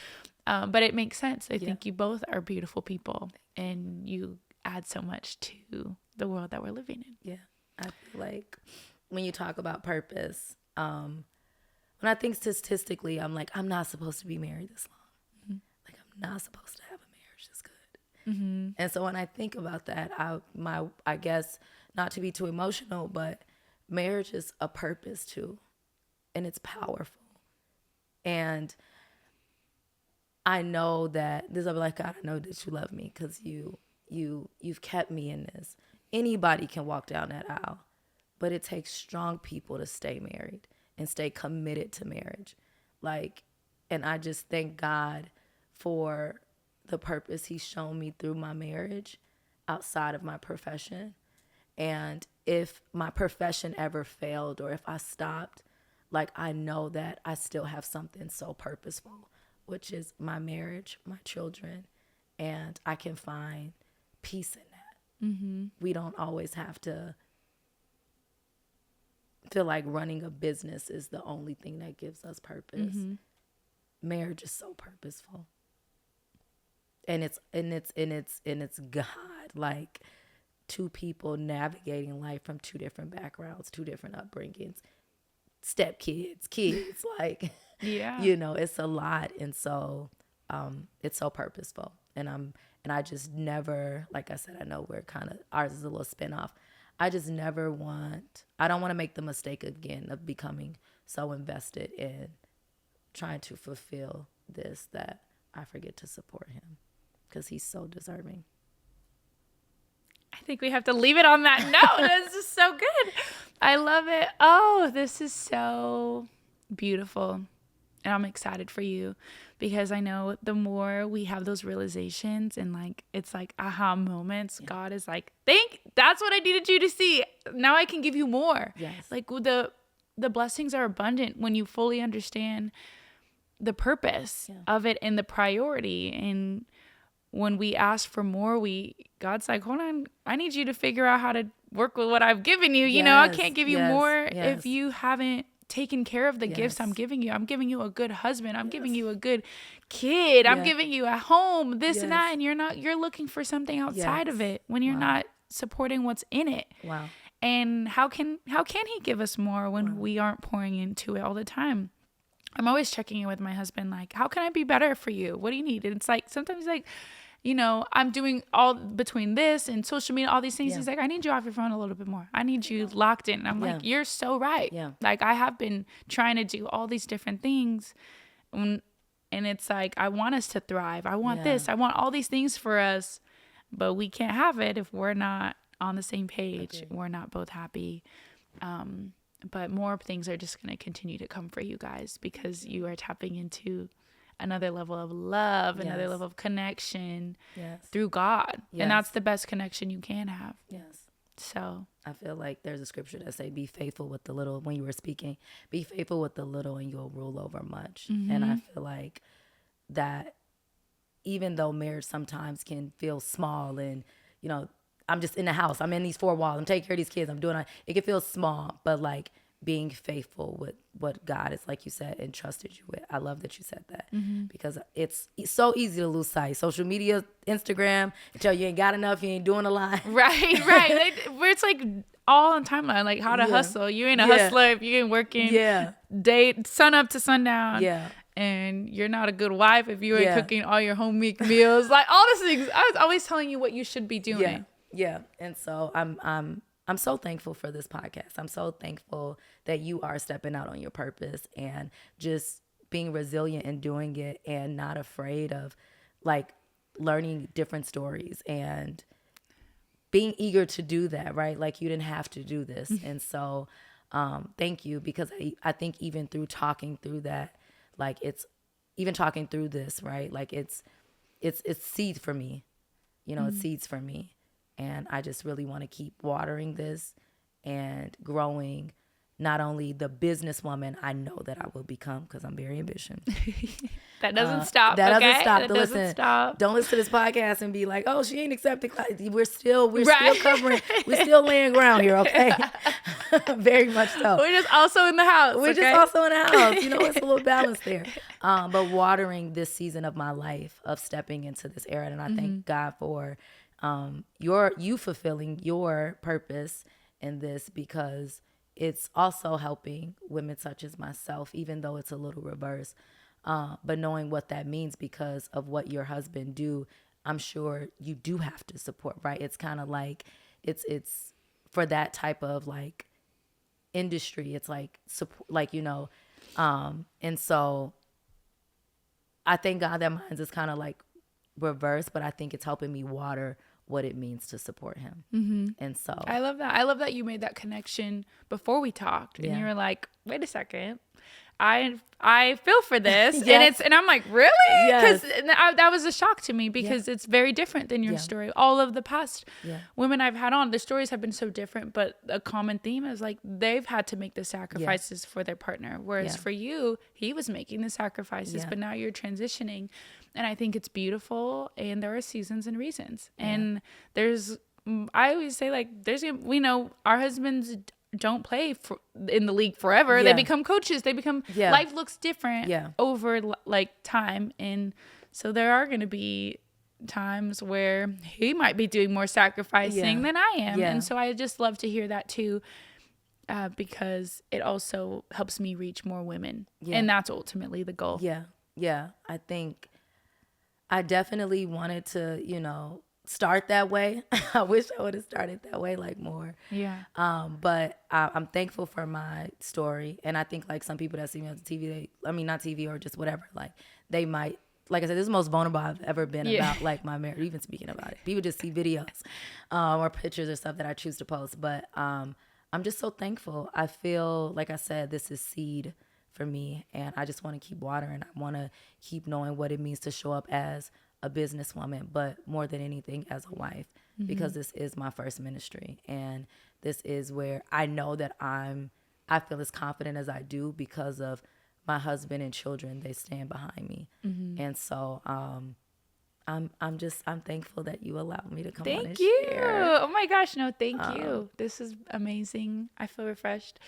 But it makes sense. I think you both are beautiful people, and you add so much to the world that we're living in. Yeah. I feel like when you talk about purpose, when I think statistically, I'm like, I'm not supposed to be married this long. Like, I'm not supposed to have a marriage this good. And so when I think about that, I guess, not to be too emotional, but marriage is a purpose too. And it's powerful. And I know that this, I'm like, God, I know that you love me because you've kept me in this. Anybody can walk down that aisle, but it takes strong people to stay married and stay committed to marriage. Like, And I just thank God for the purpose he's shown me through my marriage outside of my profession. And if my profession ever failed or if I stopped, like, I know that I still have something so purposeful, which is my marriage, my children, and I can find peace in that. Mm-hmm. We don't always have to feel like running a business is the only thing that gives us purpose. Mm-hmm. Marriage is so purposeful. And it's God, like, two people navigating life from two different backgrounds, two different upbringings, stepkids, kids, like, yeah, you know, it's a lot. And so it's so purposeful. And I just never, like I said, I know we're kind of, ours is a little spinoff. I don't want to make the mistake again of becoming so invested in trying to fulfill this that I forget to support him, because he's so deserving. I think we have to leave it on that note. This is so good. I love it. Oh, this is so beautiful. And I'm excited for you, because I know the more we have those realizations and, like, it's like aha moments, yeah. God is like, that's what I needed you to see. Now I can give you more. Yes. Like, the blessings are abundant when you fully understand the purpose of it and the priority. And when we ask for more, God's like, hold on, I need you to figure out how to work with what I've given you. You know, I can't give you more if you haven't taken care of the gifts I'm giving you. I'm giving you a good husband. I'm giving you a good kid. I'm giving you a home, this and that. And you're looking for something outside of it when you're not supporting what's in it. Wow. And how can he give us more when we aren't pouring into it all the time? I'm always checking in with my husband, like, how can I be better for you? What do you need? And it's like, sometimes, like, you know, I'm doing all between this and social media, all these things. Yeah. He's like, I need you off your phone a little bit more. I need you locked in. And I'm like, you're so right. Yeah. Like, I have been trying to do all these different things. And it's like, I want us to thrive. I want this. I want all these things for us. But we can't have it if we're not on the same page. Okay. We're not both happy. But more things are just going to continue to come for you guys, because you are tapping into another level of love, another level of connection through God. And that's the best connection you can have. Yes. So I feel like there's a scripture that say, be faithful with the little. When you were speaking, be faithful with the little and you'll rule over much. Mm-hmm. And I feel like that, even though marriage sometimes can feel small and, you know, I'm just in the house, I'm in these four walls, I'm taking care of these kids, I'm doing it can feel small, but, like, being faithful with what God is, like you said, entrusted you with. I love that you said that, because it's so easy to lose sight. Social media, Instagram, tell you ain't got enough, you ain't doing a lot. Right. Where it's like all on timeline, like how to hustle. You ain't a hustler if you ain't working day sun up to sundown. Yeah. And you're not a good wife if you ain't cooking all your home meals. Like, all these things. I was always telling you what you should be doing. Yeah. And so I'm so thankful for this podcast. I'm so thankful that you are stepping out on your purpose and just being resilient and doing it, and not afraid of, like, learning different stories and being eager to do that, right? Like, you didn't have to do this. And so thank you, because I think even through talking through that, like, it's even talking through this, right? Like, it's seeds for me, you know, it's seeds for me. And I just really want to keep watering this and growing not only the businesswoman I know that I will become, because I'm very ambitious. That doesn't stop. That okay? doesn't stop. That doesn't stop. Don't listen to this podcast and be like, oh, she ain't accepting. We're still covering. We're still laying ground here, okay? Very much so. We're just also in the house. We're just also in the house. You know, it's a little balance there. But watering this season of my life, of stepping into this era. And I thank God for you fulfilling your purpose in this, because it's also helping women such as myself, even though it's a little reverse, but knowing what that means because of what your husband do, I'm sure you do have to support, right? It's kind of like it's for that type of, like, industry, it's like support, like, you know, and so I thank God that mine is kind of like reverse, but I think it's helping me water what it means to support him. And so I love that you made that connection before we talked, and you were like, wait a second, I feel for this. Yes. And I'm like, really? Yes. Because that was a shock to me, because it's very different than your story. All of the past women I've had on, the stories have been so different, but a common theme is like they've had to make the sacrifices for their partner. Whereas for you, he was making the sacrifices, but now you're transitioning. And I think it's beautiful, and there are seasons and reasons. And I always say, like, we know our husbands don't play in the league forever. They become coaches. They become life looks different over like time, and so there are going to be times where he might be doing more sacrificing than I am, and so I just love to hear that too, because it also helps me reach more women, and that's ultimately the goal. I think I definitely wanted to, start that way. I wish I would have started that way, like, more. But I'm thankful for my story, and I think, like, some people that see me on TV, not TV or just whatever, like, they might, like I said, this is the most vulnerable I've ever been about, like, my marriage, even speaking about it. People just see videos or pictures or stuff that I choose to post, but I'm just so thankful. I feel, like I said, this is seed for me, and I just want to keep watering. I want to keep knowing what it means to show up as a businesswoman, but more than anything as a wife, because this is my first ministry, and this is where I know that I feel as confident as I do because of my husband and children. They stand behind me, and so I'm thankful that you allowed me to come on and you share. Oh my gosh, no, thank you. This is amazing. I feel refreshed.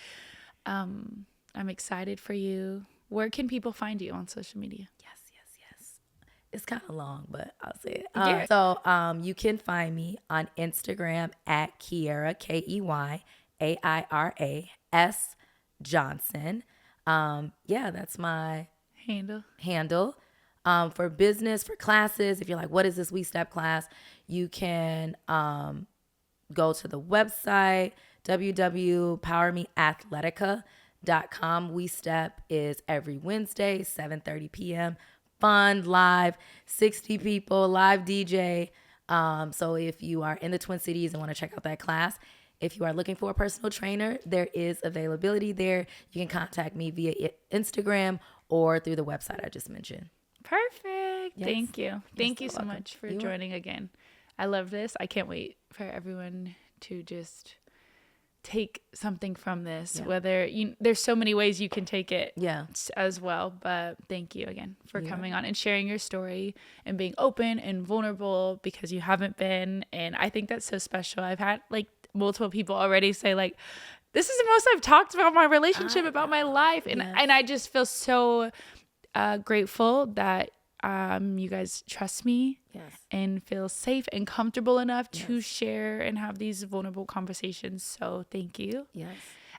I'm excited for you. Where can people find you on social media? It's kind of long, but I'll say it. So you can find me on Instagram at Keyaira, KEYAIRAS Johnson. That's my handle. For business, for classes, if you're like, what is this We Step class? You can go to the website, www.powermeathletica.com. We Step is every Wednesday, 7:30 p.m. Fun, live, 60 people, live DJ. So if you are in the Twin Cities and want to check out that class, if you are looking for a personal trainer, there is availability there. You can contact me via Instagram or through the website I just mentioned. Perfect. Thank you. Thank you so much for joining again. I love this. I can't wait for everyone to just take something from this, whether there's so many ways you can take it as well, but thank you again for coming on and sharing your story and being open and vulnerable, because you haven't been, and I think that's so special. I've had like multiple people already say, like, this is the most I've talked about my relationship, about my life, and I just feel so grateful that you guys trust me and feel safe and comfortable enough to share and have these vulnerable conversations. So thank you.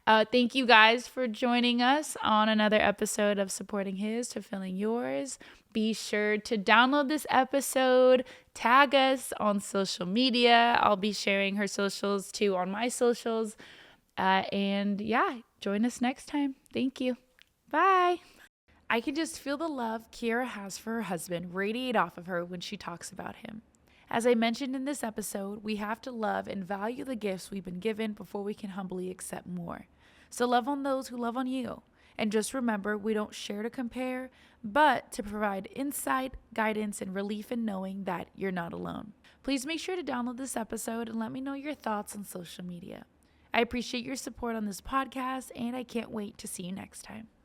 Thank you guys for joining us on another episode of Supporting His to Filling Yours. Be sure to download this episode, tag us on social media. I'll be sharing her socials too on my socials. And join us next time. Thank you. Bye. I can just feel the love Kiera has for her husband radiate off of her when she talks about him. As I mentioned in this episode, we have to love and value the gifts we've been given before we can humbly accept more. So love on those who love on you. And just remember, we don't share to compare, but to provide insight, guidance, and relief in knowing that you're not alone. Please make sure to download this episode and let me know your thoughts on social media. I appreciate your support on this podcast, and I can't wait to see you next time.